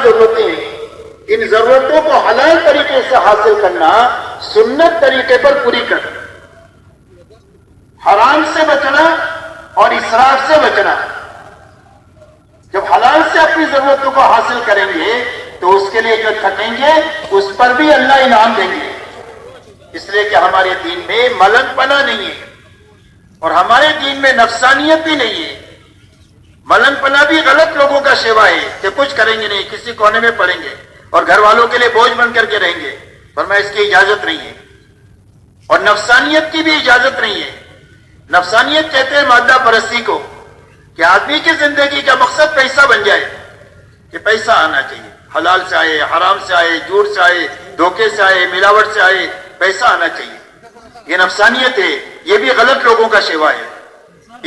ضرورتیں ہیں، ان ضرورتوں کو حلال طریقے سے حاصل کرنا، سنت طریقے پر پوری کرنا، حرام سے بچنا اور اسراف سے بچنا۔ جب حلال سے اپنی ضرورتوں کو حاصل کریں گے تو اس کے لیے جو تھکیں گے اس پر بھی اللہ انعام دیں گے، اس لیے کہ ہمارے دین میں ملنگ پنا نہیں ہے اور ہمارے دین میں نفسانیت بھی نہیں ہے۔ ملنگ پنا بھی غلط لوگوں کا شیوا ہے کہ کچھ کریں گے نہیں، کسی کونے میں پڑیں گے اور گھر والوں کے لیے بوجھ بن کر کے رہیں گے، فرمایا اس کی اجازت نہیں ہے۔ اور نفسانیت کی بھی اجازت نہیں ہے۔ نفسانیت کہتے ہیں مادہ پرستی کو، کہ آدمی کی زندگی کا مقصد پیسہ بن جائے، کہ پیسہ آنا چاہیے، حلال سے آئے، حرام سے آئے، جھوٹ سے آئے، دھوکے سے آئے، ملاوٹ سے آئے، پیسہ آنا چاہیے۔ یہ نفسانیت ہے، یہ بھی غلط لوگوں کا شیوا ہے۔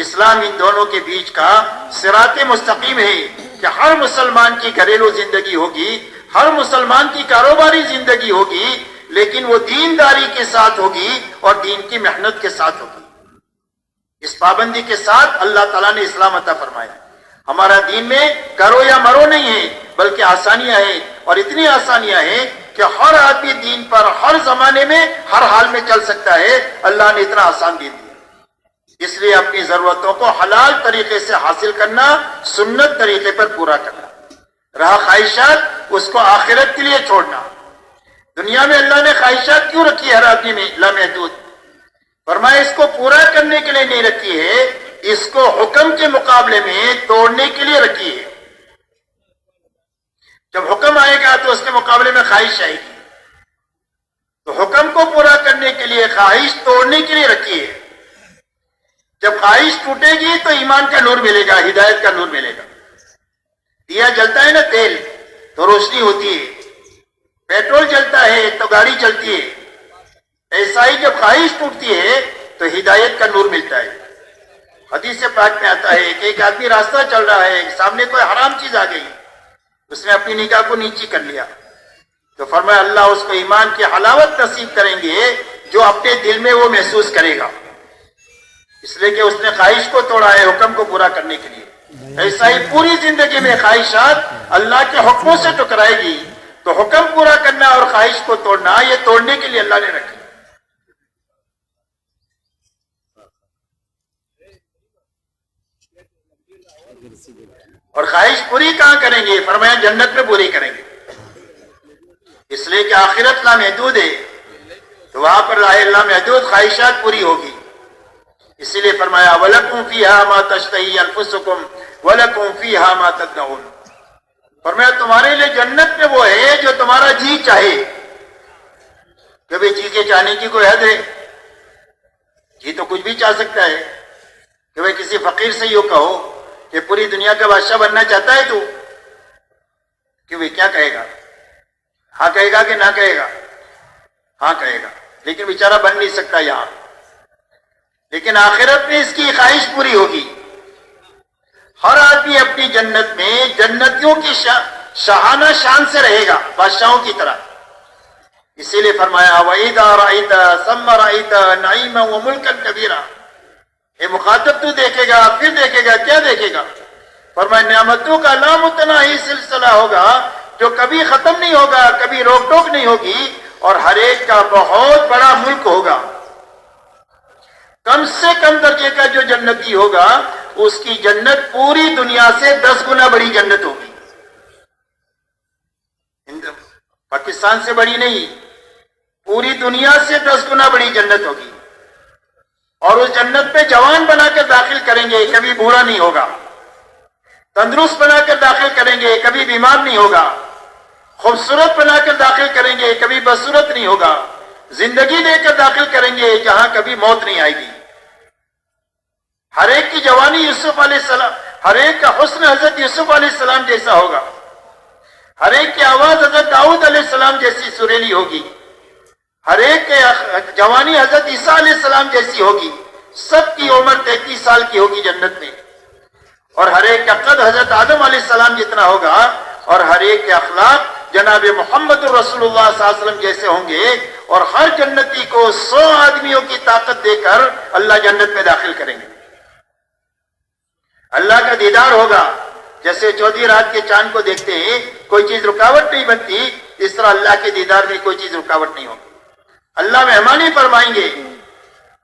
اسلام ان دونوں کے بیچ کا صراط مستقیم ہے کہ ہر مسلمان کی گھریلو زندگی ہوگی، ہر مسلمان کی کاروباری زندگی ہوگی، لیکن وہ دینداری کے ساتھ ہوگی اور دین کی محنت کے ساتھ ہوگی۔ اس پابندی کے ساتھ اللہ تعالیٰ نے اسلام عطا فرمایا۔ ہمارا دین میں کرو یا مرو نہیں ہے، بلکہ آسانیاں ہیں، اور اتنی آسانیاں ہیں کہ ہر آدمی دین پر ہر زمانے میں ہر حال میں چل سکتا ہے۔ اللہ نے اتنا آسان دین دیا، اس لیے اپنی ضرورتوں کو حلال طریقے سے حاصل کرنا، سنت طریقے پر پورا کرنا۔ رہا خواہشات، اس کو آخرت کے لیے چھوڑنا۔ دنیا میں اللہ نے خواہشات کیوں رکھی ہے ہر آدمی میں لامحدود؟ فرمایا اس کو پورا کرنے کے لیے نہیں رکھی ہے، اس کو حکم کے مقابلے میں توڑنے کے لیے رکھی ہے۔ جب حکم آئے گا تو اس کے مقابلے میں خواہش آئے گی، تو حکم کو پورا کرنے کے لیے خواہش توڑنے کے لیے رکھی ہے۔ جب خواہش ٹوٹے گی تو ایمان کا نور ملے گا، ہدایت کا نور ملے گا۔ دیا جلتا ہے نا تیل تو روشنی ہوتی ہے، پیٹرول جلتا ہے تو گاڑی چلتی ہے۔ ایسا ہی جب خواہش ٹوٹتی ہے تو ہدایت کا نور ملتا ہے۔ حدیث پاک میں آتا ہے کہ ایک آدمی راستہ چل رہا ہے، سامنے کوئی حرام چیز آ گئی، اس نے اپنی نگاہ کو نیچی کر لیا، تو فرمایا اللہ اس کو ایمان کی حلاوت نصیب کریں گے جو اپنے دل میں وہ محسوس کرے گا، اس لیے کہ اس نے خواہش کو توڑا ہے حکم کو پورا کرنے کے لیے۔ ایسا ہی پوری زندگی میں خواہشات اللہ کے حکموں سے ٹکرائے گی، تو حکم پورا کرنا اور خواہش کو توڑنا، یہ توڑنے کے لیے اللہ نے رکھی۔ اور خواہش پوری کہاں کریں گے؟ فرمایا جنت میں پوری کریں گے، اس لیے کہ آخرت لامحدود ہے، تو وہاں پر راہ لامحدود خواہشات پوری ہوگی۔ اسی لیے فرمایا وَلَكُمْ فِيهَا مَا تَشْتَهِي أَنفُسُكُمْ وَلَكُمْ فِيهَا مَا تَدَّعُونَ۔ فرمایا تمہارے لیے جنت میں وہ ہے جو تمہارا جی چاہے۔ کبھی جی کے چاہنے کی کوئی حد ہے؟ جی تو کچھ بھی چاہ سکتا ہے۔ کہ کسی فقیر سے یوں کہو کہ پوری دنیا کا بادشاہ بننا چاہتا ہے تو کہ کیا کہے گا؟ ہاں کہے گا کہ نہ کہے گا؟ ہاں کہے گا، لیکن بیچارہ بن نہیں سکتا یہاں۔ لیکن آخرت میں اس کی خواہش پوری ہوگی۔ ہر آدمی اپنی جنت میں جنتیوں کی شاہانہ شان سے رہے گا، بادشاہوں کی طرح۔ اسی لیے فرمایا وَإِذَا رَأَيْتَ ثَمَّ رَأَيْتَ نَعِيمًا وَمُلْكًا كَبِيرًا۔ اے مخاطب تو دیکھے گا، پھر دیکھے گا، کیا دیکھے گا؟ فرمایا نعمتوں کا لامتناہی سلسلہ ہوگا جو کبھی ختم نہیں ہوگا، کبھی روک ٹوک نہیں ہوگی، اور ہر ایک کا بہت بڑا ملک ہوگا۔ کم سے کم درجے کا جو جنتی ہوگا اس کی جنت پوری دنیا سے 10 گنا بڑی جنت ہوگی۔ پاکستان سے بڑی نہیں، پوری دنیا سے 10 گنا بڑی جنت ہوگی۔ اور اس جنت پہ جوان بنا کر داخل کریں گے، کبھی بوڑھا نہیں ہوگا۔ تندرست بنا کر داخل کریں گے، کبھی بیمار نہیں ہوگا۔ خوبصورت بنا کر داخل کریں گے، کبھی بدصورت نہیں ہوگا۔ زندگی دے کر داخل کریں گے جہاں کبھی موت نہیں آئے گی۔ ہر ایک کی جوانی یوسف علیہ السلام، ہر ایک کا حسن حضرت یوسف علیہ السلام جیسا ہوگا۔ ہر ایک کی آواز حضرت داؤد علیہ السلام جیسی سریلی ہوگی۔ ہر ایک کے جوانی حضرت عیسیٰ علیہ السلام جیسی ہوگی۔ سب کی عمر 33 سال کی ہوگی جنت میں، اور ہر ایک کا قد حضرت آدم علیہ السلام جتنا ہوگا، اور ہر ایک کے اخلاق جناب محمد الرسول اللہ صلی اللہ علیہ وسلم جیسے ہوں گے، اور ہر جنتی کو 100 آدمیوں کی طاقت دے کر اللہ جنت میں داخل کریں گے۔ اللہ کا دیدار ہوگا جیسے چودھری رات کے چاند کو دیکھتے ہیں کوئی چیز رکاوٹ نہیں بنتی، اس طرح اللہ کے دیدار میں کوئی چیز رکاوٹ نہیں ہوگی۔ اللہ مہمانی فرمائیں گے،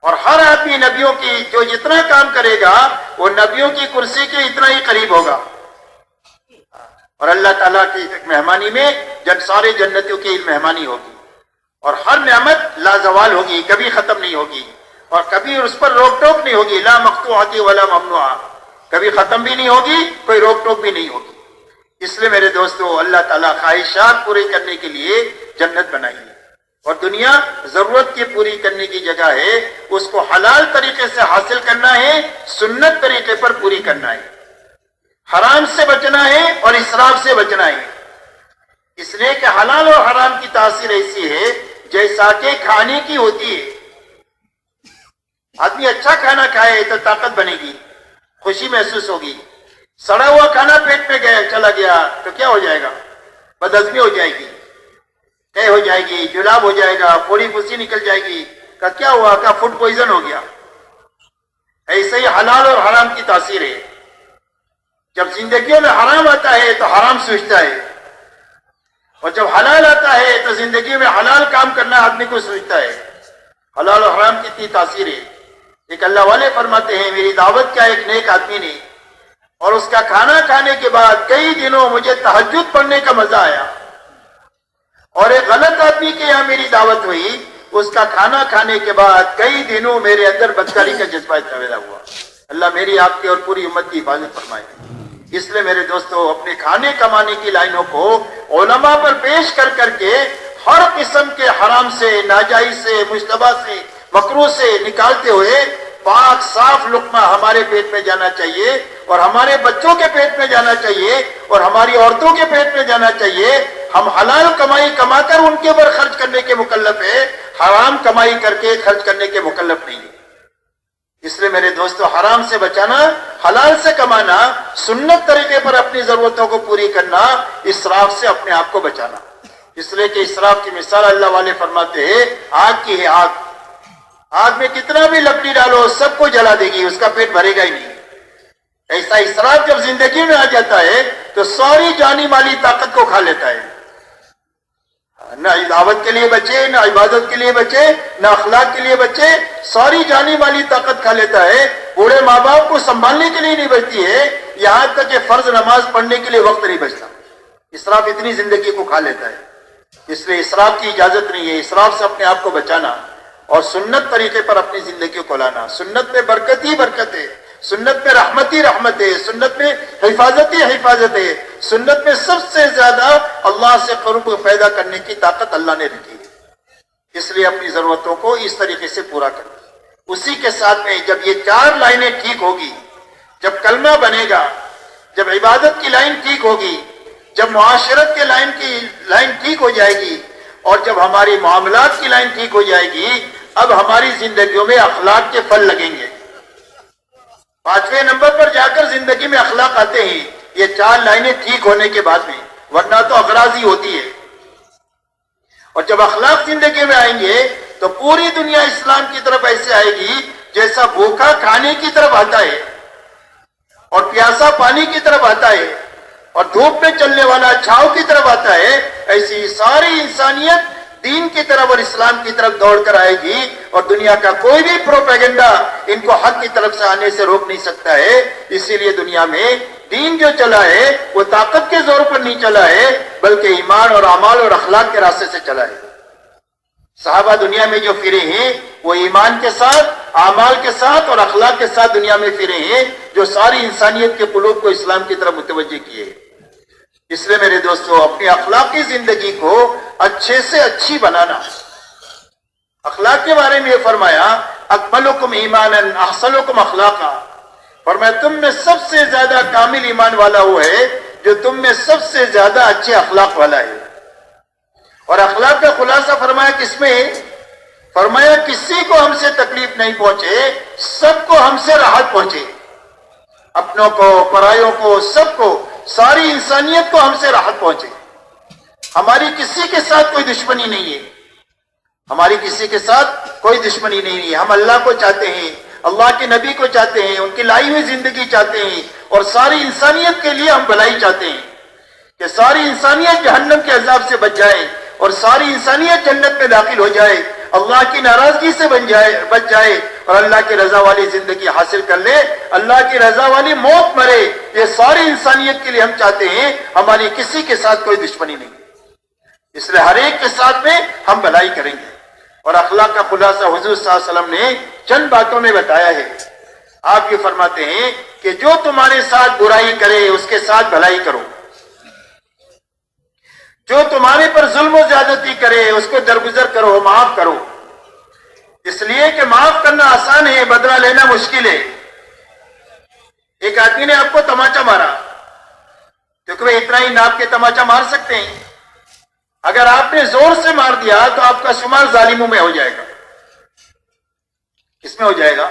اور ہر آدمی نبیوں کی جو جتنا کام کرے گا وہ نبیوں کی کرسی کے اتنا ہی قریب ہوگا، اور اللہ تعالیٰ کی مہمانی میں جب سارے جنتیوں کی مہمانی ہوگی، اور ہر نعمت لازوال ہوگی، کبھی ختم نہیں ہوگی، اور کبھی اس پر روک ٹوک نہیں ہوگی، لا مقطوعۃ ولا ممنوعہ، کبھی ختم بھی نہیں ہوگی، کوئی روک ٹوک بھی نہیں ہوگی۔ اس لیے میرے دوستو اللہ تعالیٰ خواہشات پوری کرنے کے لیے جنت بنائی ہے، اور دنیا ضرورت کی پوری کرنے کی جگہ ہے، اس کو حلال طریقے سے حاصل کرنا ہے، سنت طریقے پر پوری کرنا ہے، حرام سے بچنا ہے اور اسراف سے بچنا ہے۔ اس لیے کہ حلال اور حرام کی تاثیر ایسی ہے جیسا کہ کھانے کی ہوتی ہے۔ آدمی اچھا کھانا کھائے تو طاقت بنے گی، خوشی محسوس ہوگی۔ سڑا ہوا کھانا پیٹ میں گیا چلا گیا تو کیا ہو جائے گا؟ بدہضمی ہو جائے گی، طے ہو جائے گی، جلاب ہو جائے گا، پھوڑی پھوسی نکل جائے گی، کہ کیا ہوا؟ کہ فوڈ پوائزن ہو گیا۔ ایسے ہی حلال اور حرام کی تاثیر ہے۔ جب زندگیوں میں حرام آتا ہے تو حرام سوچتا ہے، اور جب حلال آتا ہے تو زندگی میں حلال کام کرنا آدمی کو سوچتا ہے۔ حلال اور حرام کی اتنی تاثیر ہے۔ ایک اللہ والے فرماتے ہیں میری دعوت کیا ایک نیک آدمی نے، اور اس کا کھانا کھانے کے بعد کئی دنوں مجھے تہجد پڑھنے کا مزہ آیا، اور ایک غلط آدمی کے یہاں میری دعوت ہوئی، اس کا کھانا کھانے کے بعد کئی دنوں میرے اندر بدکاری کا جذبہ پیدا ہوا۔ اللہ میری آپ کی اور پوری امت کی حفاظت فرمائے۔ اس لیے میرے دوستو اپنے کھانے کمانے کی لائنوں کو علماء پر پیش کر کر کے ہر قسم کے حرام سے، ناجائز سے، مشتبہ سے، مکروہ سے نکالتے ہوئے پاک صاف لقمہ ہمارے پیٹ میں جانا چاہیے، اور ہمارے بچوں کے پیٹ میں جانا چاہیے، اور ہماری عورتوں کے پیٹ میں جانا چاہیے۔ ہم حلال کمائی کما کر ان کے اوپر خرچ کرنے کے مکلف ہے، حرام کمائی کر کے خرچ کرنے کے مکلف نہیں ہے۔ اس لیے میرے دوستو حرام سے بچانا، حلال سے کمانا، سنت طریقے پر اپنی ضرورتوں کو پوری کرنا، اسراف سے اپنے آپ کو بچانا۔ اس لیے کہ اسراف کی مثال اللہ والے فرماتے ہیں آگ کی ہے، آگ میں کتنا بھی لکڑی ڈالو سب کو جلا دے گی، اس کا پیٹ بھرے گا ہی نہیں۔ ایسا اسراف جب زندگی میں آ جاتا ہے تو ساری جانی مالی طاقت کو کھا لیتا ہے، نہ دعوت کے لیے بچے، نہ عبادت کے لیے بچے، نہ اخلاق کے لیے بچے، ساری جانی مالی طاقت کھا لیتا ہے۔ بوڑھے ماں باپ کو سنبھالنے کے لیے نہیں بچتی ہے، یہاں تک کہ فرض نماز پڑھنے کے لیے وقت نہیں بچتا۔ اسراف اتنی زندگی کو کھا لیتا ہے۔ اس لیے اسراف کی اجازت نہیں ہے، اسراف سے اپنے آپ کو بچانا اور سنت طریقے پر اپنی زندگی کو لانا۔ سنت میں برکت ہی برکت ہے، سنت میں رحمت ہی رحمت ہے، سنت میں حفاظت ہی حفاظت ہے، سنت میں سب سے زیادہ اللہ سے قرب پیدا کرنے کی طاقت اللہ نے رکھی ہے۔ اس لیے اپنی ضرورتوں کو اس طریقے سے پورا کریں۔ اسی کے ساتھ میں جب یہ چار لائنیں ٹھیک ہوگی، جب کلمہ بنے گا، جب عبادت کی لائن ٹھیک ہوگی، جب معاشرت کے لائن ٹھیک ہو جائے گی، اور جب ہماری معاملات کی لائن ٹھیک ہو جائے گی، اب ہماری زندگیوں میں اخلاق کے پھل لگیں گے۔ 5ویں نمبر پر جا کر زندگی میں اخلاق آتے ہیں، یہ چار لائنیں ٹھیک ہونے کے بعد میں، ورنہ تو اغراض ہی ہوتی ہے۔ اور جب اخلاق زندگی میں آئیں گے تو پوری دنیا اسلام کی طرف ایسے آئے گی جیسا بھوکا کھانے کی طرف آتا ہے، اور پیاسا پانی کی طرف آتا ہے، اور دھوپ میں چلنے والا چھاؤں کی طرف آتا ہے، ایسی ساری انسانیت دین کی طرف اور اسلام کی طرف دوڑ کر آئے گی، اور دنیا کا کوئی بھی پروپیگنڈا ان کو حق کی طرف سے آنے سے روک نہیں سکتا ہے۔ اسی لیے دنیا میں دین جو چلا ہے وہ طاقت کے زور پر نہیں چلا ہے، بلکہ ایمان اور اعمال اور اخلاق کے راستے سے چلا ہے۔ صحابہ دنیا میں جو پھرے ہیں وہ ایمان کے ساتھ، اعمال کے ساتھ اور اخلاق کے ساتھ دنیا میں پھرے ہیں، جو ساری انسانیت کے قلوب کو اسلام کی طرف متوجہ کیے۔ اس لیے میرے دوستو اپنی اخلاقی زندگی کو اچھے سے اچھی بنانا۔ اخلاق کے بارے میں یہ فرمایا اکملکم ایمانا احسنکم اخلاقا، فرمایا تم میں سب سے زیادہ کامل ایمان والا وہ ہے جو تم میں سب سے زیادہ اچھے اخلاق والا ہے۔ اور اخلاق کا خلاصہ فرمایا کس میں؟ فرمایا کسی کو ہم سے تکلیف نہیں پہنچے، سب کو ہم سے راحت پہنچے، اپنوں کو، پرایوں کو، سب کو، ساری انسانیت کو ہم سے راحت پہنچے۔ ہماری کسی کے ساتھ کوئی دشمنی نہیں ہے، ہماری کسی کے ساتھ کوئی دشمنی نہیں ہے۔ ہم اللہ کو چاہتے ہیں، اللہ کے نبی کو چاہتے ہیں، ان کی لائی ہوئی زندگی چاہتے ہیں، اور ساری انسانیت کے لیے ہم بھلائی چاہتے ہیں کہ ساری انسانیت جہنم کے عذاب سے بچ جائے اور ساری انسانیت جنت میں داخل ہو جائے، اللہ کی ناراضگی سے بچ جائے اور اللہ کی رضا والی زندگی حاصل کر لے، اللہ کی رضا والی موت مرے۔ یہ ساری انسانیت کے لیے ہم چاہتے ہیں، ہماری کسی کے ساتھ کوئی دشمنی نہیں، اس لیے ہر ایک کے ساتھ میں ہم بھلائی کریں گے۔ اور اخلاق کا خلاصہ حضور صلی اللہ علیہ وسلم نے چند باتوں میں بتایا ہے۔ آپ یہ فرماتے ہیں کہ جو تمہارے ساتھ برائی کرے اس کے ساتھ بھلائی کرو، جو تمہارے پر ظلم و زیادتی کرے اس کو درگزر کرو، معاف کرو، اس لیے کہ معاف کرنا آسان ہے، بدلہ لینا مشکل ہے۔ ایک آدمی نے آپ کو تماچا مارا، کیونکہ وہ اتنا ہی ناپ کے تماچا مار سکتے ہیں، اگر آپ نے زور سے مار دیا تو آپ کا شمار ظالموں میں ہو جائے گا۔ کس میں ہو جائے گا؟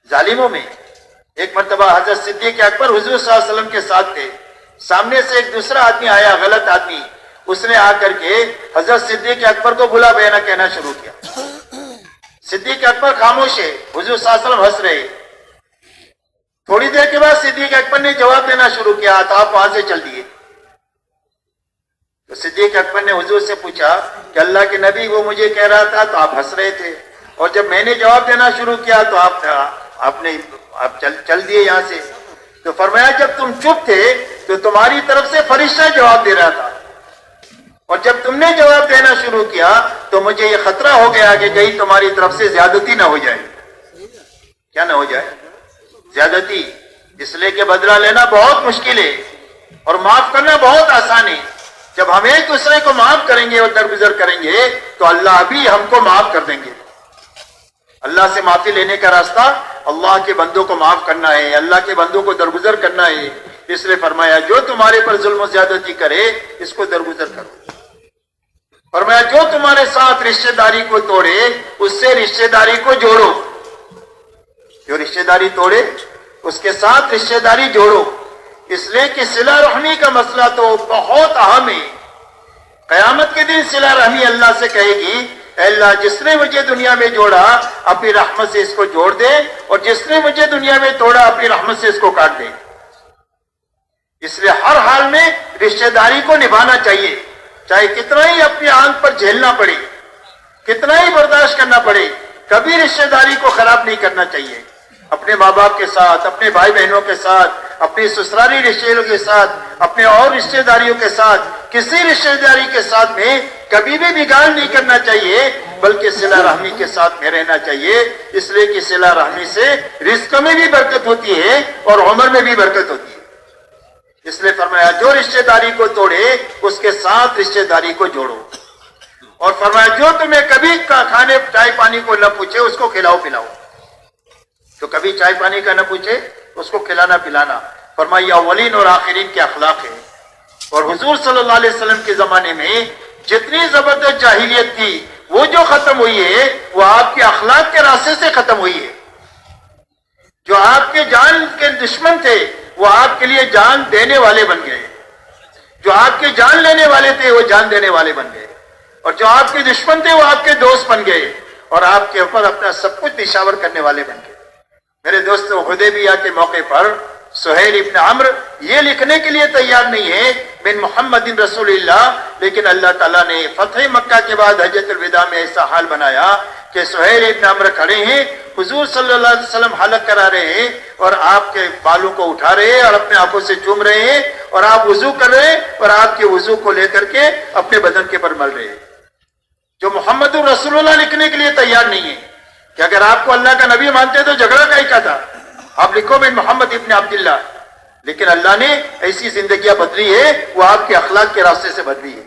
ظالموں میں۔ ایک مرتبہ حضرت صدیق اکبر حضور صلی اللہ علیہ وسلم کے ساتھ تھے، سامنے سے ایک دوسرا آدمی آیا، غلط آدمی، اس نے آ کر کے حضرت صدیق اکبر کو بلا بینا کہنا شروع کیا۔ صدیق اکبر خاموش ہے، حضور صلی اللہ علیہ وسلم ہنس رہے۔ تھوڑی دیر کے بعد صدیق اکبر نے جواب دینا شروع کیا تو آپ وہاں سے چل دیے۔ تو صدیق اکبر نے حضور سے پوچھا کہ اللہ کے نبی وہ مجھے کہہ رہا تھا تو آپ ہنس رہے تھے، اور جب میں نے جواب دینا شروع کیا تو آپ چل دیے یہاں سے۔ تو فرمایا جب تم چپ تھے تو تمہاری طرف سے فرشتہ جواب دے رہا تھا، اور جب تم نے جواب دینا شروع کیا تو مجھے یہ خطرہ ہو گیا کہ کہیں تمہاری طرف سے زیادتی نہ ہو جائے۔ کیا نہ ہو جائے؟ زیادتی۔ اس لیے کہ بدلہ لینا بہت مشکل ہے اور معاف کرنا بہت آسان ہے۔ جب ہم ایک دوسرے کو معاف کریں گے اور درگزر کریں گے تو اللہ بھی ہم کو معاف کر دیں گے۔ اللہ سے معافی لینے کا راستہ اللہ کے بندوں کو معاف کرنا ہے، اللہ کے بندوں کو درگزر کرنا ہے۔ اس لیے فرمایا جو تمہارے پر ظلم و زیادتی کرے اس کو درگزر کرو۔ فرمایا جو تمہارے ساتھ رشتہ داری کو توڑے اس سے رشتہ داری کو جوڑو، جو رشتہ داری توڑے اس کے ساتھ رشتہ داری جوڑو۔ اس لیے کہ صلہ رحمی کا مسئلہ تو بہت اہم ہے۔ قیامت کے دن صلہ رحمی اللہ سے کہے گی اے اللہ جس نے مجھے دنیا میں جوڑا اپنی رحمت سے اس کو جوڑ دے، اور جس نے مجھے دنیا میں توڑا اپنی رحمت سے اس کو کاٹ دے۔ اس لیے ہر حال میں رشتہ داری کو نبھانا چاہیے، چاہے کتنا ہی اپنی آنکھ پر جھیلنا پڑے، کتنا ہی برداشت کرنا پڑے، کبھی رشتہ داری کو خراب نہیں کرنا چاہیے۔ اپنے ماں باپ کے ساتھ، اپنے بھائی بہنوں کے ساتھ، اپنی سسرالی رشتے داروں کے ساتھ، اپنے اور رشتہ داریوں کے ساتھ، کسی رشتہ داری کے ساتھ میں کبھی بھی بگاڑ نہیں کرنا چاہیے، بلکہ صلہ رحمی کے ساتھ میں رہنا چاہیے۔ اس لیے کہ صلہ رحمی سے رزق میں بھی برکت ہوتی ہے اور عمر میں بھی برکت ہوتی ہے۔ اس لیے فرمایا جو رشتہ داری کو توڑے اس کے ساتھ رشتہ داری کو جوڑو، اور فرمایا جو تمہیں کبھی کھانے چائے پانی کو نہ پوچھے اس کو کھلاؤ پلاؤ، تو کبھی چائے پانی کا نہ پوچھے اس کو کھلانا پلانا۔ فرمایا اولین اور آخرین کے اخلاق ہے۔ اور حضور صلی اللہ علیہ وسلم کے زمانے میں جتنی زبردست جاہلیت تھی وہ جو ختم ہوئی ہے وہ آپ کے اخلاق کے راستے سے ختم ہوئی ہے۔ جو آپ کے جان کے دشمن تھے وہ آپ کے لیے جان دینے والے بن گئے، جو آپ کے جان لینے والے تھے وہ جان دینے والے بن گئے، اور جو آپ کے دشمن تھے وہ آپ کے دوست بن گئے اور آپ کے اوپر اپنا سب کچھ نشاور کرنے والے بن گئے۔ میرے دوستو حدیبیہ کے موقع پر سہیل ابن عمرو یہ لکھنے کے لیے تیار نہیں ہے من محمد رسول اللہ، لیکن اللہ تعالیٰ نے فتح مکہ کے بعد حجۃ الوداع میں ایسا حال بنایا کہ سہیل ابن عمرو کھڑے ہیں، حضور صلی اللہ علیہ وسلم حلق کرا رہے ہیں اور آپ کے بالوں کو اٹھا رہے ہیں اور اپنے آنکھوں سے چوم رہے ہیں، اور آپ وضو کر رہے ہیں اور آپ کے وضو کو لے کر کے اپنے بدن کے پر مل رہے ہیں۔ جو محمد رسول اللہ لکھنے کے لیے تیار نہیں ہے کہ اگر آپ کو اللہ کا نبی مانتے تو جھگڑا کا ہی کیا تھا، آپ لکھو میں محمد ابن عبداللہ، لیکن اللہ نے ایسی زندگیاں بدلی ہے وہ آپ کے اخلاق کے راستے سے بدلی ہے۔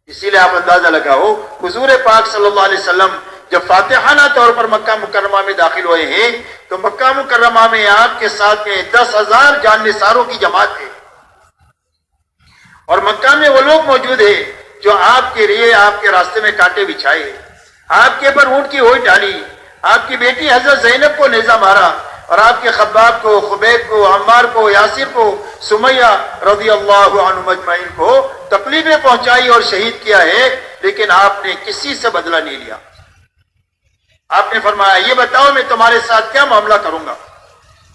اسی لیے آپ اندازہ لگاؤ حضور پاک صلی اللہ علیہ وسلم جب فاتحانہ طور پر مکہ مکرمہ میں داخل ہوئے ہیں تو مکہ مکرمہ میں آپ کے ساتھ میں 10,000 جان نثاروں کی جماعت ہے، اور مکہ میں وہ لوگ موجود ہیں جو آپ کے لیے آپ کے راستے میں کانٹے بچھائے، آپ کے پر اونٹ کی ہوئی ڈالی، آپ کی بیٹی حضرت زینب کو نیزہ مارا، اور آپ کے خباب کو، خبیب کو، عمار کو، یاسر کو، سمیہ رضی اللہ عنہم اجمعین کو تکلیفیں پہنچائی اور شہید کیا ہے، لیکن آپ نے کسی سے بدلہ نہیں لیا۔ آپ نے فرمایا یہ بتاؤ میں تمہارے ساتھ کیا معاملہ کروں گا؟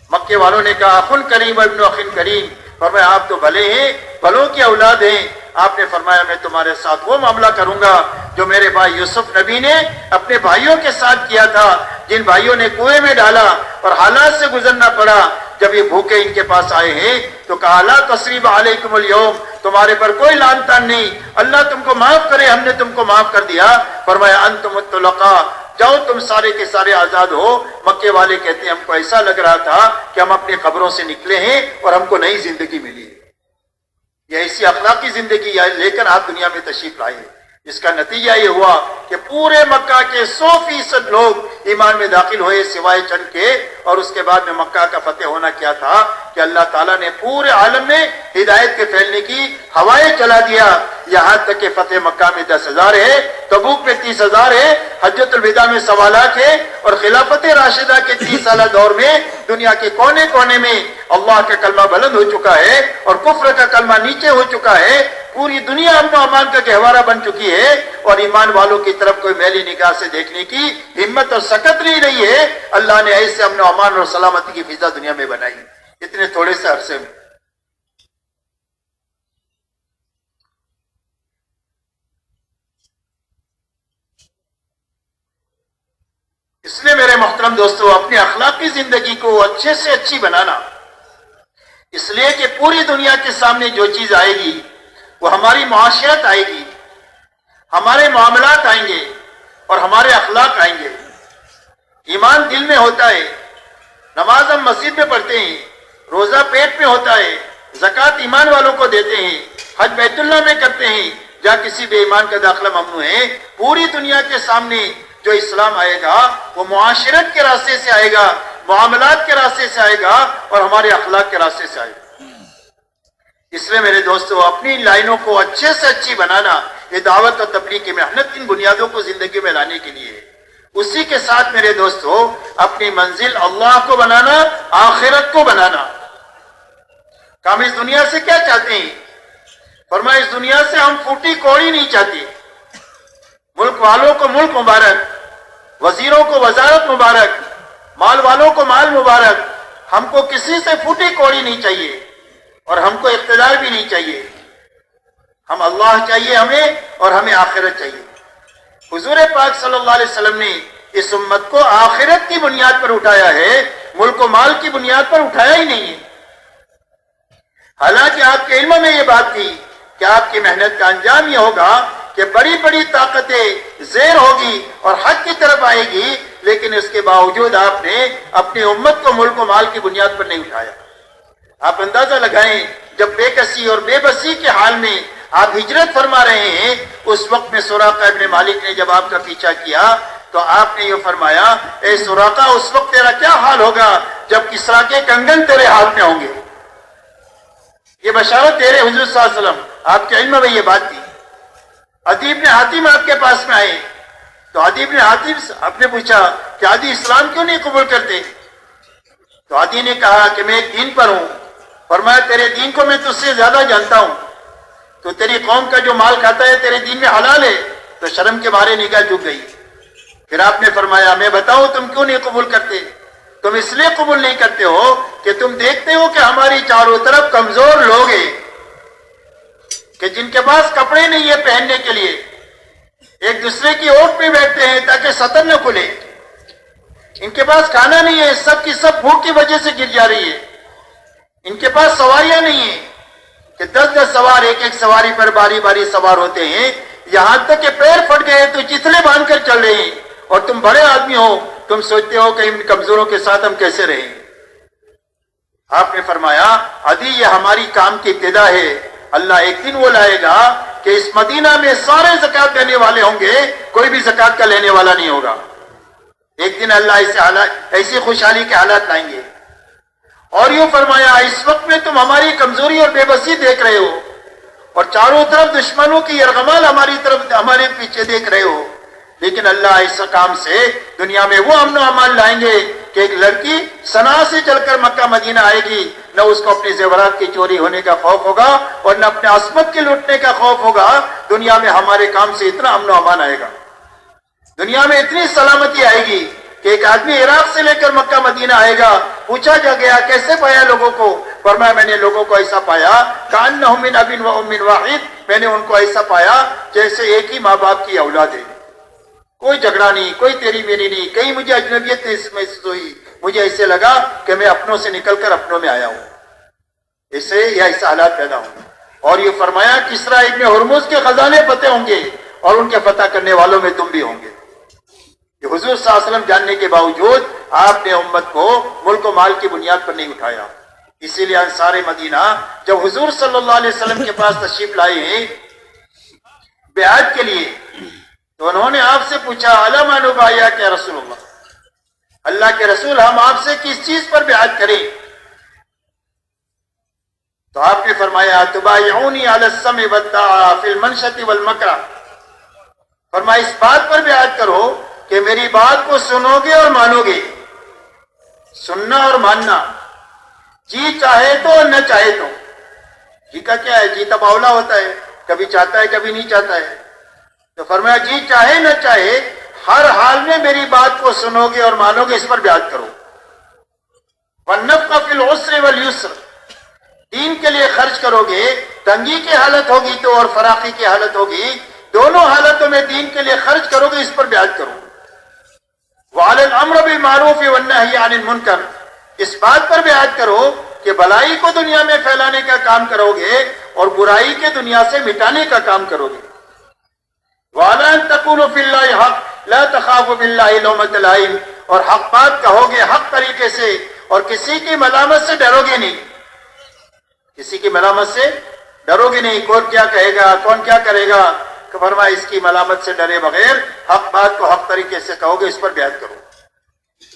مکے والوں نے کہا اخن کریم ابن اخن کریم، فرمایا آپ تو بھلے ہیں، بھلوں کی اولاد ہیں۔ آپ نے فرمایا میں تمہارے ساتھ وہ معاملہ کروں گا جو میرے بھائی یوسف نبی نے اپنے بھائیوں کے ساتھ کیا تھا، جن بھائیوں نے کنویں میں ڈالا اور حالات سے گزرنا پڑا۔ جب یہ بھوکے ان کے پاس آئے ہیں تو کہا لا تثریب علیکم اليوم، تمہارے پر کوئی لعن طعن نہیں، اللہ تم کو معاف کرے، ہم نے تم کو معاف کر دیا۔ فرمایا انتم الطلقاء، جاؤ تم سارے کے سارے آزاد ہو۔ مکے والے کہتے ہیں ہم کو ایسا لگ رہا تھا کہ ہم اپنی قبروں سے نکلے ہیں اور ہم کو نئی زندگی ملی ہے، یہ ایسی اخلاقی زندگی لے کر آپ دنیا میں تشریف لائے۔ اس کا نتیجہ یہ ہوا کہ پورے مکہ کے 100% لوگ ایمان میں داخل ہوئے سوائے چند کے، اور اس کے بعد میں مکہ کا فتح ہونا کیا تھا کہ اللہ تعالیٰ نے پورے عالم میں ہدایت کے پھیلنے کی ہوائیں چلا دیا، یہاں تک کہ فتح مکہ میں 10,000 ہے، تبوک میں 30,000 ہے، حجۃ الوداع میں 1.25 لاکھ ہے، اور خلافت راشدہ کے 30 سالہ دور میں دنیا کے کونے کونے میں اللہ کا کلمہ بلند ہو چکا ہے اور کفر کا کلمہ نیچے ہو چکا ہے۔ پوری دنیا امن و امان کا گہوارہ بن چکی ہے، اور ایمان والوں کی طرف کوئی میلی نگاہ سے دیکھنے کی ہمت اور سکت نہیں رہی ہے۔ اللہ نے ایسے امن و امان اور سلامتی کی فضا دنیا میں بنائی اتنے تھوڑے سے عرصے میں۔ اس لیے میرے محترم دوستو، اپنی اخلاقی زندگی کو اچھے سے اچھی بنانا، اس لیے کہ پوری دنیا کے سامنے جو چیز آئے گی وہ ہماری معاشرت آئے گی، ہمارے معاملات آئیں گے اور ہمارے اخلاق آئیں گے۔ ایمان دل میں ہوتا ہے، نماز ہم مسجد میں پڑھتے ہیں، روزہ پیٹ میں ہوتا ہے، زکوٰۃ ایمان والوں کو دیتے ہیں، حج بیت اللہ میں کرتے ہیں، جہاں کسی بے ایمان کا داخلہ ممنوع ہے۔ پوری دنیا کے سامنے جو اسلام آئے گا وہ معاشرت کے راستے سے آئے گا، معاملات کے راستے سے آئے گا اور ہمارے اخلاق کے راستے سے آئے گا۔ اس لیے میرے دوستو، اپنی لائنوں کو اچھے سے اچھی بنانا، یہ دعوت اور تبلیغ کی محنت ان بنیادوں کو زندگی میں لانے کے لیے ہے۔ اسی کے ساتھ میرے دوستو، اپنی منزل اللہ کو بنانا، آخرت کو بنانا۔ کہ ہم اس دنیا سے کیا چاہتے ہیں؟ فرمایا اس دنیا سے ہم پھوٹی کوڑی نہیں چاہتے۔ ملک والوں کو ملک مبارک، وزیروں کو وزارت مبارک، مال والوں کو مال مبارک، ہم کو کسی سے پھوٹی کوڑی نہیں چاہیے اور ہم کو اقتدار بھی نہیں چاہیے۔ ہم اللہ چاہیے ہمیں، اور ہمیں آخرت چاہیے۔ حضور پاک صلی اللہ علیہ وسلم نے اس امت کو آخرت کی بنیاد پر اٹھایا ہے، ملک و مال کی بنیاد پر اٹھایا ہی نہیں ہے۔ حالانکہ آپ کے علم میں یہ بات تھی کہ آپ کی محنت کا انجام یہ ہوگا کہ بڑی بڑی طاقتیں زیر ہوگی اور حق کی طرف آئے گی، لیکن اس کے باوجود آپ نے اپنی امت کو ملک و مال کی بنیاد پر نہیں اٹھایا۔ آپ اندازہ لگائیں، جب بے کسی اور بے بسی کے حال میں آپ ہجرت فرما رہے ہیں، اس وقت میں سراقہ ابن مالک نے جب آپ کا پیچھا کیا تو آپ نے یہ فرمایا اے سراقہ، اس وقت تیرا کیا حال ہوگا جب کسریٰ کے کنگن تیرے ہاتھ میں ہوں گے۔ یہ بشارت دے رہے حضور صلی اللہ علیہ وسلم، آپ کے علم میں یہ بات تھی۔ عدی بن حاتم آپ کے پاس میں آئے تو عدی بن حاتم آپ نے پوچھا کہ عدی اسلام کیوں نہیں قبول کرتے؟ تو عدی نے کہا کہ میں ایک دین پر ہوں۔ فرمایا تیرے دین کو میں تجھ سے زیادہ جانتا ہوں، تو تیری قوم کا جو مال کھاتا ہے تیرے دین میں حلال ہے؟ تو شرم کے مارے نگاہ جھک گئی۔ پھر آپ نے فرمایا میں بتاؤں تم کیوں نہیں قبول کرتے؟ تم اس لیے قبول نہیں کرتے ہو کہ تم دیکھتے ہو کہ ہماری چاروں طرف کمزور لوگ ہیں کہ جن کے پاس کپڑے نہیں ہے پہننے کے لیے، ایک دوسرے کی اوٹ پہ بیٹھتے ہیں تاکہ سطر نہ کھلے، ان کے پاس کھانا نہیں ہے، سب کی سب بھوک کی وجہ سے گر جا رہی ہے، ان کے پاس سواریاں نہیں ہیں کہ 10 سوار ایک ایک سواری پر باری باری سوار ہوتے ہیں، یہاں تک کہ پیر پھٹ گئے تو چتلے باندھ کر چل رہے ہیں، اور تم بڑے آدمی ہو، تم سوچتے ہو کہ ان کمزوروں کے ساتھ ہم کیسے رہیں۔ آپ نے فرمایا عدی یہ ہماری کام کی ابتدا ہے، اللہ ایک دن وہ لائے گا کہ اس مدینہ میں سارے زکوٰۃ دینے والے ہوں گے، کوئی بھی زکوٰۃ کا لینے والا نہیں ہوگا۔ ایک دن اللہ ایسی خوشحالی کے حالات لائیں گے۔ اور یوں فرمایا اس وقت میں تم ہماری کمزوری اور بے بسی دیکھ رہے ہو، اور چاروں طرف دشمنوں کی یرغمال ہمارے پیچھے دیکھ رہے ہو، لیکن اللہ اس کام سے دنیا میں وہ امن و امان لائیں گے کہ ایک لڑکی صنعاء سے چل کر مکہ مدینہ آئے گی، نہ اس کو اپنے زیورات کی چوری ہونے کا خوف ہوگا اور نہ اپنے عصمت کے لوٹنے کا خوف ہوگا۔ دنیا میں ہمارے کام سے اتنا امن و امان آئے گا۔ دنیا میں اتنی سلامتی آئے گی کہ ایک آدمی عراق سے لے کر مکہ مدینہ آئے گا، پوچھا جا گیا کیسے پایا لوگوں کو؟ فرمایا میں نے لوگوں کو ایسا پایا کأنہم من اب و ام واحد، میں نے ان کو ایسا پایا جیسے ایک ہی ماں باپ کی اولاد ہے، کوئی جھگڑا نہیں، کوئی تیری میری نہیں، کہیں مجھے اجنبیت نہیں محسوس ہوئی، مجھے ایسے لگا کہ میں اپنوں سے نکل کر اپنوں میں آیا ہوں، اسے یا ایسا حالات پیدا ہوں گے۔ اور یہ فرمایا کسریٰ ابن ہرمز کے خزانے فتح ہوں گے اور ان کے فتح کرنے والوں میں تم بھی ہوں گے۔ کہ حضور صلی اللہ علیہ وسلم جاننے کے باوجود آپ نے امت کو ملک و مال کی بنیاد پر نہیں اٹھایا۔ اسی لیے انصار مدینہ جب حضور صلی اللہ علیہ وسلم کے پاس تشریف لائے ہیں بیعت کے لیے، تو انہوں نے آپ سے پوچھا الا ما نبایعک یا رسول اللہ، اللہ کے رسول ہم آپ سے کس چیز پر بیعت کریں؟ تو آپ نے فرمایا تبایعونی علی السمع والطاعہ فی المنشط والمکرہ، فرمایا اس بات پر بیعت کرو کہ میری بات کو سنو گے اور مانو گے، سننا اور ماننا، جی چاہے تو اور نہ چاہے تو۔ جی کا کیا ہے؟ جی تباولا ہوتا ہے، کبھی چاہتا ہے کبھی نہیں چاہتا ہے، تو فرمایا جی چاہے نہ چاہے ہر حال میں میری بات کو سنو گے اور مانو گے، اس پر بیعت کرو۔ وَالنَّفْقَ فِي الْعُسْرِ وَالْيُسْرِ، دین کے لیے خرچ کرو گے، تنگی کی حالت ہوگی تو اور فراخی کی حالت ہوگی، دونوں حالتوں میں دین کے لیے خرچ کرو گے، اس پر بیعت کرو۔ وَعَلَى الْأَمْرِ بِالْمَعْرُوفِ وَالنَّهْيِ عَنِ الْمُنكَرِ، اس بات پر بیعت کرو کہ بھلائی کو دنیا میں پھیلانے کا کام کرو گے اور برائی کے دنیا سے مٹانے کا کام کرو گے۔ وَعَلَىٰ أَن تَقُولُوا فِي اللَّهِ حَقٌّ لَا تَخَافُوا بِاللَّهِ لَوْمَةَ لَائِمٍ، اور حق بات کہو گے حق طریقے سے اور کسی کی ملامت سے ڈرو گے نہیں، کسی کی ملامت سے ڈرو گے نہیں، کون کیا کہے گا، کون کیا کرے گا، کہ فرمایا اس کی ملامت سے ڈرے بغیر حق بات کو حق طریقے سے کہو گے، اس پر بیعت کرو۔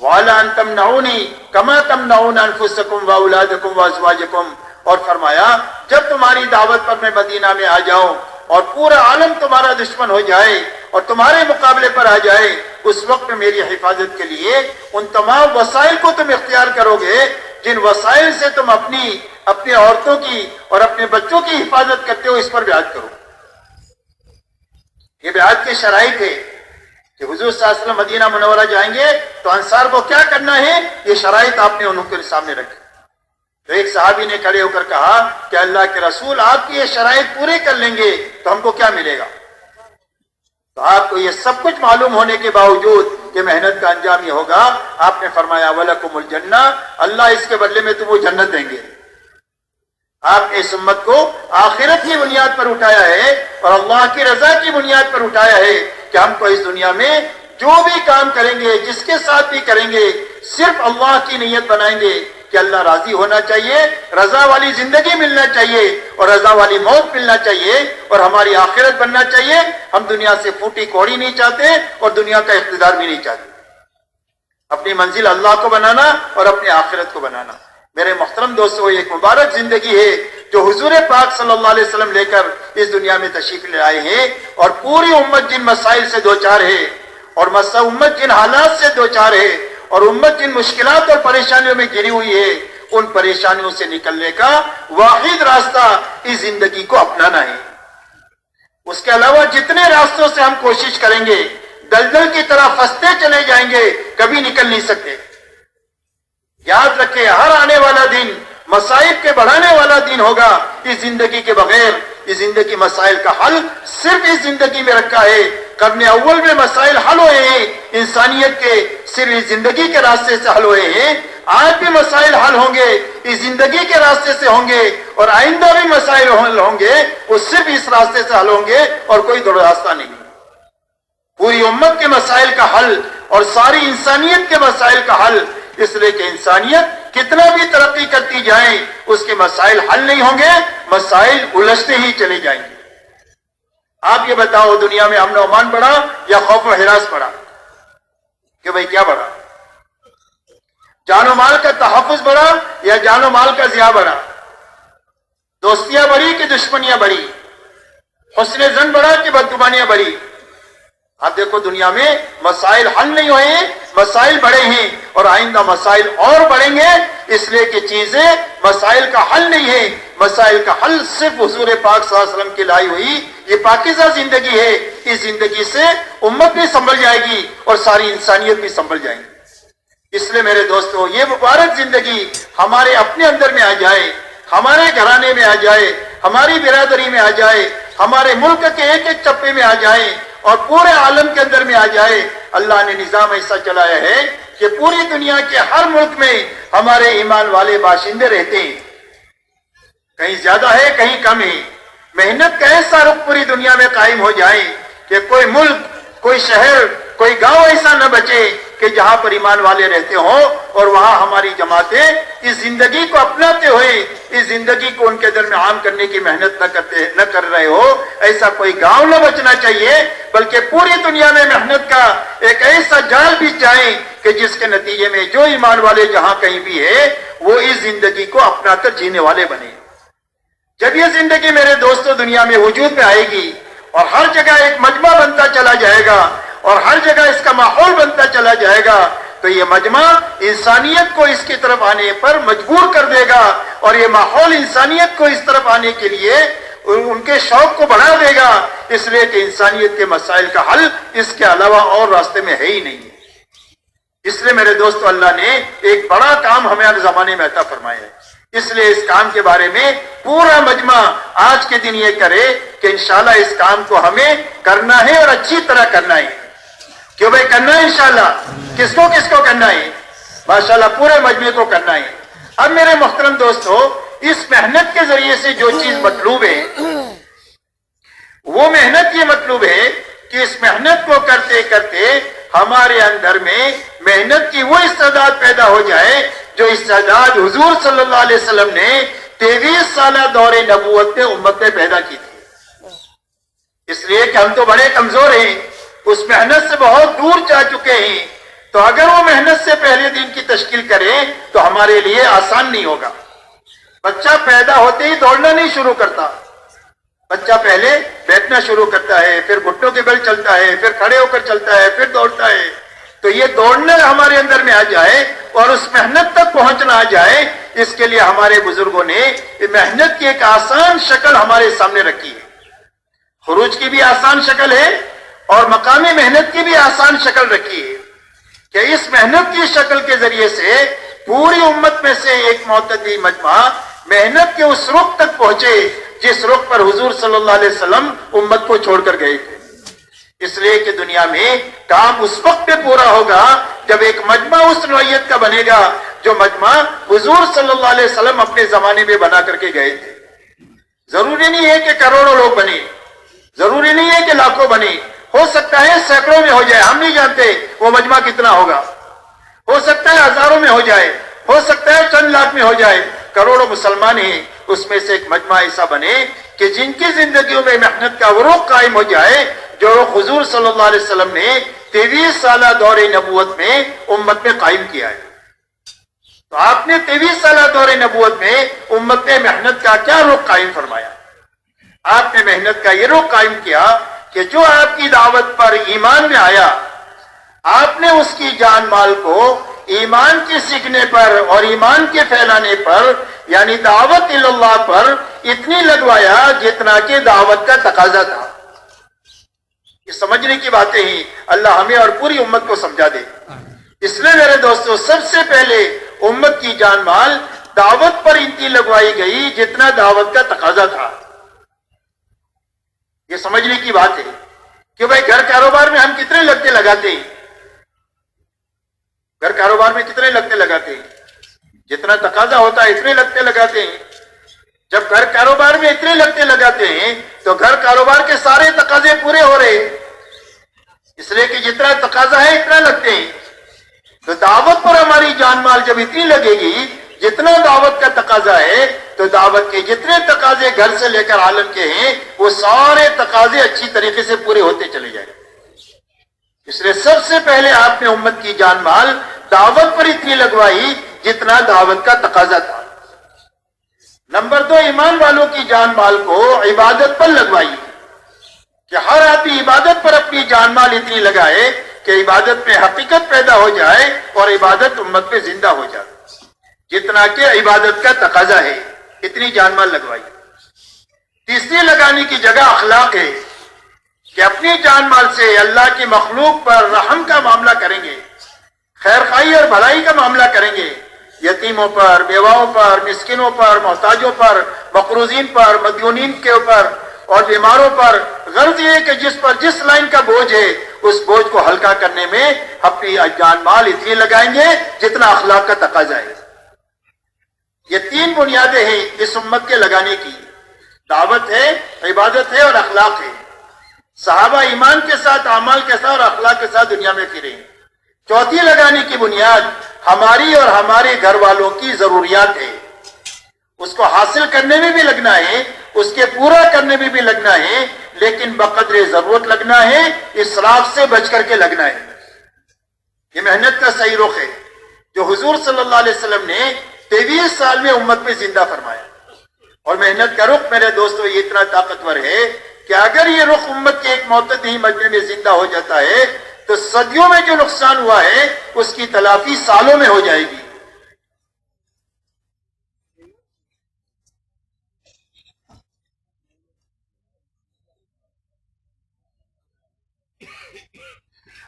وَعَلَىٰ أَن تَمْنَعُونِي كَمَا تَمْنَعُونَ أَنفُسَكُمْ وَأَوْلَادَكُمْ وَأَزْوَاجَكُمْ، اور فرمایا جب تمہاری دعوت پر میں مدینہ میں آ جاؤں اور پورا عالم تمہارا دشمن ہو جائے اور تمہارے مقابلے پر آ جائے، اس وقت میں میری حفاظت کے لیے ان تمام وسائل کو تم اختیار کرو گے جن وسائل سے تم اپنی عورتوں کی اور اپنے بچوں کی حفاظت کرتے ہو، اس پر بیعت کرو۔ یہ بیعت کے شرائط ہے کہ حضور صلی اللہ علیہ وسلم مدینہ منورہ جائیں گے تو انصار کو کیا کرنا ہے، یہ شرائط آپ نے انہوں کے سامنے رکھے۔ تو ایک صحابی نے کھڑے ہو کر کہا کہ اللہ کے رسول آپ کی یہ شرائط پورے کر لیں گے تو ہم کو کیا ملے گا؟ تو آپ کو یہ سب کچھ معلوم ہونے کے باوجود کہ محنت کا انجام یہ ہوگا، آپ نے فرمایا وَلَكُمُ الْجَنَّةُ، اللہ اس کے بدلے میں تم وہ جنت دیں گے۔ آپ نے اس امت کو آخرت کی بنیاد پر اٹھایا ہے اور اللہ کی رضا کی بنیاد پر اٹھایا ہے کہ ہم کو اس دنیا میں جو بھی کام کریں گے، جس کے ساتھ بھی کریں گے، صرف اللہ کی نیت بنائیں گے کہ اللہ راضی ہونا چاہیے، رضا والی زندگی ملنا چاہیے اور رضا والی موت ملنا چاہیے اور ہماری آخرت بننا چاہیے۔ ہم دنیا سے پھوٹی کوڑی نہیں چاہتے اور دنیا کا اقتدار بھی نہیں چاہتے، اپنی منزل اللہ کو بنانا اور اپنی آخرت کو بنانا۔ میرے محترم دوستو، ایک مبارک زندگی ہے جو حضور پاک صلی اللہ علیہ وسلم لے کر اس دنیا میں تشریف لے آئے ہیں، اور پوری امت جن مسائل سے دوچار ہے اور امت جن حالات سے دوچار ہے اور امت جن مشکلات اور پریشانیوں میں گھری ہوئی ہے، ان پریشانیوں سے نکلنے کا واحد راستہ اس زندگی کو اپنانا ہے۔ اس کے علاوہ جتنے راستوں سے ہم کوشش کریں گے، دلدل کی طرح پھنستے چلے جائیں گے، کبھی نکل نہیں سکتے۔ یاد رکھیں، ہر آنے والا دن مصائب کے بڑھانے والا دن ہوگا۔ اس زندگی کے بغیر اس زندگی مسائل کا حل صرف اس زندگی میں رکھا ہے۔ قرن اول میں مسائل حل ہوئے ہیں انسانیت کے، صرف اس زندگی کے راستے سے حل ہوئے ہیں۔ آج بھی مسائل حل ہوں گے اس زندگی کے راستے سے ہوں گے، اور آئندہ بھی مسائل حل ہوں گے وہ صرف اس راستے سے حل ہوں گے اور کوئی دو راستہ نہیں۔ پوری امت کے مسائل کا حل اور ساری انسانیت کے مسائل کا حل، اس لیے کہ انسانیت کتنا بھی ترقی کرتی جائیں اس کے مسائل حل نہیں ہوں گے، مسائل الجھتے ہی چلے جائیں گے۔ آپ یہ بتاؤ، دنیا میں امن و امان بڑھا یا خوف و ہراس بڑھا؟ کہ بھئی کیا بڑھا؟ جان و مال کا تحفظ بڑھا یا جان و مال کا ضیاع بڑھا؟ دوستیاں بڑھی کہ دشمنیاں بڑھی؟ حسن ظن بڑھا کہ بدگمانیاں بڑھی؟ آپ دیکھو، دنیا میں مسائل حل نہیں ہوئے ہیں، مسائل بڑھے ہیں اور آئندہ مسائل اور بڑھیں گے، اس لیے کہ چیزیں مسائل کا حل نہیں ہے۔ مسائل کا حل صرف حضور پاک صلی اللہ علیہ وسلم کی لائی ہوئی یہ پاکیزہ زندگی ہے، اس زندگی سے امت بھی سنبھل جائے گی اور ساری انسانیت بھی سنبھل جائے گی۔ اس لیے میرے دوستو یہ مبارک زندگی ہمارے اپنے اندر میں آ جائے، ہمارے گھرانے میں آ جائے، ہماری برادری میں آ جائے، ہمارے ملک کے ایک ایک چپے میں آ جائے اور پورے عالم کے اندر میں آ جائے۔ اللہ نے نظام ایسا چلایا ہے کہ پوری دنیا کے ہر ملک میں ہمارے ایمان والے باشندے رہتے ہیں، کہیں زیادہ ہے کہیں کم ہے۔ محنت کا ایسا رخ پوری دنیا میں قائم ہو جائے کہ کوئی ملک، کوئی شہر، کوئی گاؤں ایسا نہ بچے کہ جہاں پر ایمان والے رہتے ہوں اور وہاں ہماری جماعتیں اس زندگی کو اپناتے ہوئے اس زندگی کو ان کے اندر میں عام کرنے کی محنت نہ کر رہے ہو، ایسا کوئی گاؤں نہ بچنا چاہیے، بلکہ پوری دنیا میں محنت کا ایک ایسا جال بچ جائے کہ جس کے نتیجے میں جو ایمان والے جہاں کہیں بھی ہے وہ اس زندگی کو اپنا کر جینے والے بنے۔ جب یہ زندگی میرے دوستوں دنیا میں وجود میں آئے گی اور ہر جگہ ایک مجمع بنتا چلا جائے گا اور ہر جگہ اس کا ماحول بنتا چلا جائے گا تو یہ مجمع انسانیت کو اس کی طرف آنے پر مجبور کر دے گا اور یہ ماحول انسانیت کو اس طرف آنے کے لیے ان کے شوق کو بڑھا دے گا، اس لیے کہ انسانیت کے مسائل کا حل اس کے علاوہ اور راستے میں ہے ہی نہیں۔ اس لیے میرے دوستو اللہ نے ایک بڑا کام ہمارے زمانے میں عطا فرمایا ہے، اس لیے اس کام کے بارے میں پورا مجمع آج کے دن یہ کرے کہ انشاءاللہ اس کام کو ہمیں کرنا ہے اور اچھی طرح کرنا ہے۔ کیوں بھائی کرنا ہے انشاءاللہ، کس کو کرنا ہے؟ ماشاءاللہ پورے مجمع کو کرنا ہے۔ اب میرے محترم دوستو اس محنت کے ذریعے سے جو چیز مطلوب ہے وہ محنت یہ مطلوب ہے کہ اس محنت کو کرتے کرتے ہمارے اندر میں محنت کی وہ استعداد پیدا ہو جائے جو استعداد حضور صلی اللہ علیہ وسلم نے 23 سالہ دور نبوت میں امت میں پیدا کی تھی۔ اس لیے کہ ہم تو بڑے کمزور ہیں، اس محنت سے بہت دور جا چکے ہیں، تو اگر وہ محنت سے پہلے دن کی تشکیل کریں تو ہمارے لیے آسان نہیں ہوگا۔ بچہ پیدا ہوتے ہی دوڑنا نہیں شروع کرتا، بچہ پہلے بیٹھنا شروع کرتا ہے، پھر گھٹنوں کے بل چلتا ہے، پھر کھڑے ہو کر چلتا ہے، پھر دوڑتا ہے۔ تو یہ دوڑنا ہمارے اندر میں آ جائے اور اس محنت تک پہنچنا آ جائے، اس کے لیے ہمارے بزرگوں نے محنت کی ایک آسان شکل ہمارے سامنے رکھی ہے۔ خروج کی بھی آسان شکل ہے اور مقامی محنت کی بھی آسان شکل رکھی ہے کہ اس محنت کی شکل کے ذریعے سے پوری امت میں سے ایک معتدی مجمع محنت کے اس رخ تک پہنچے جس رخ پر حضور صلی اللہ علیہ وسلم امت کو چھوڑ کر گئے تھے۔ اس لیے کہ دنیا میں کام اس وقت پہ پورا ہوگا جب ایک مجمع اس نوعیت کا بنے گا جو مجمع حضور صلی اللہ علیہ وسلم اپنے زمانے میں بنا کر کے گئے تھے۔ ضروری نہیں ہے کہ کروڑوں لوگ بنے، ضروری نہیں ہے کہ لاکھوں بنے، ہو سکتا ہے سینکڑوں میں ہو جائے، ہم نہیں جانتے وہ مجمع کتنا ہوگا، ہو سکتا ہے ہزاروں میں ہو جائے، ہو سکتا ہے چند لاکھ میں ہو جائے، کروڑوں مسلمان ہیں، اس میں سے ایک مجمع ایسا بنے کہ جن کی زندگیوں میں محنت کا وروغ قائم ہو جائے جو حضور صلی اللہ علیہ وسلم نے 23 سالہ دور نبوت میں امت میں قائم کیا ہے۔ تو آپ نے 23 سالہ دور نبوت میں امت میں محنت کا کیا رخ قائم فرمایا؟ آپ نے محنت کا یہ رخ قائم کیا کہ جو آپ کی دعوت پر ایمان میں آیا آپ نے اس کی جان مال کو ایمان کے سیکھنے پر اور ایمان کے پھیلانے پر یعنی دعوت اللہ پر اتنی لگوایا جتنا کہ دعوت کا تقاضا تھا۔ یہ سمجھنے کی باتیں ہیں، اللہ ہمیں اور پوری امت کو سمجھا دے۔ اس لیے میرے دوستو سب سے پہلے امت کی جان مال دعوت پر اتنی لگوائی گئی جتنا دعوت کا تقاضا تھا۔ یہ سمجھنے کی بات ہے کہ بھائی گھر کاروبار میں ہم کتنے لگتے لگاتے ہیں، گھر کاروبار میں کتنے لگتے لگاتے ہیں، جتنا تقاضا ہوتا ہے اتنے لگتے لگاتے ہیں۔ جب گھر کاروبار میں اتنے لگتے لگاتے ہیں تو گھر کاروبار کے سارے تقاضے پورے ہو رہے ہیں، اس لیے کہ جتنا تقاضا ہے اتنا لگتے ہیں۔ تو دعوت پر ہماری جان مال جب اتنی لگے گی جتنا دعوت کا تقاضا ہے تو دعوت کے جتنے تقاضے گھر سے لے کر عالم کے ہیں وہ سارے تقاضے اچھی طریقے سے پورے ہوتے چلے جائیں۔ اس لیے سب سے پہلے آپ نے امت کی جان مال دعوت پر اتنی لگوائی جتنا دعوت کا تقاضا تھا۔ نمبر 2، ایمان والوں کی جان مال کو عبادت پر لگوائی کہ ہر آدمی عبادت پر اپنی جان مال اتنی لگائے کہ عبادت میں حقیقت پیدا ہو جائے اور عبادت امت میں زندہ ہو جائے جتنا کہ عبادت کا تقاضا ہے، اتنی جان مال لگوائی۔ تیسری لگانے کی جگہ اخلاق ہے کہ اپنی جان مال سے اللہ کی مخلوق پر رحم کا معاملہ کریں گے، خیر خواہی اور بھلائی کا معاملہ کریں گے، یتیموں پر، بیواؤں پر، مسکینوں پر، محتاجوں پر، مقروضین پر، مدیونین کے اوپر اور بیماروں پر، غرض یہ کہ جس پر جس لائن کا بوجھ ہے اس بوجھ کو ہلکا کرنے میں اپنی جان مال اتنی لگائیں گے جتنا اخلاق کا تقاضا ہے۔ یہ تین بنیادیں ہیں اس امت کے لگانے کی، دعوت ہے، عبادت ہے اور اخلاق ہے۔ صحابہ ایمان کے ساتھ، اعمال کے ساتھ اور اخلاق کے ساتھ دنیا میں پھرے۔ چوتھی لگانے کی بنیاد ہماری اور ہمارے گھر والوں کی ضروریات ہے، اس کو حاصل کرنے میں بھی لگنا ہے، اس کے پورا کرنے میں بھی لگنا ہے، لیکن بقدر ضرورت لگنا ہے، اسراف سے بچ کر کے لگنا ہے۔ یہ محنت کا صحیح رخ ہے جو حضور صلی اللہ علیہ وسلم نے 23 سال میں امت میں زندہ فرمایا۔ اور محنت کا رخ میرے دوستو یہ اتنا طاقتور ہے کہ اگر یہ رخ امت کے ایک معتدی مجمع میں زندہ ہو جاتا ہے تو صدیوں میں جو نقصان ہوا ہے اس کی تلافی سالوں میں ہو جائے گی۔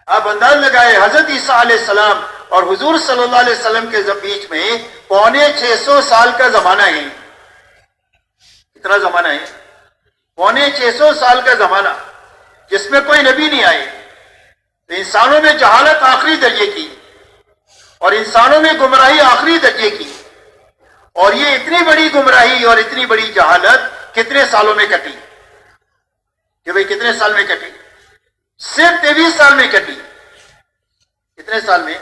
آپ انداز لگائے حضرت عیسیٰ علیہ السلام اور حضور صلی اللہ علیہ وسلم کے بیچ میں 650 سال کا زمانہ ہے۔ کتنا زمانہ ہے؟ 650 سال کا زمانہ، جس میں کوئی نبی نہیں آئے، تو انسانوں میں جہالت آخری درجے کی اور انسانوں میں گمراہی آخری درجے کی، اور یہ اتنی بڑی گمراہی اور اتنی بڑی جہالت کتنے سالوں میں کٹی؟ کہ بھئی کتنے سال میں کٹی؟ صرف 23 سال میں کٹی۔ کتنے سال میں؟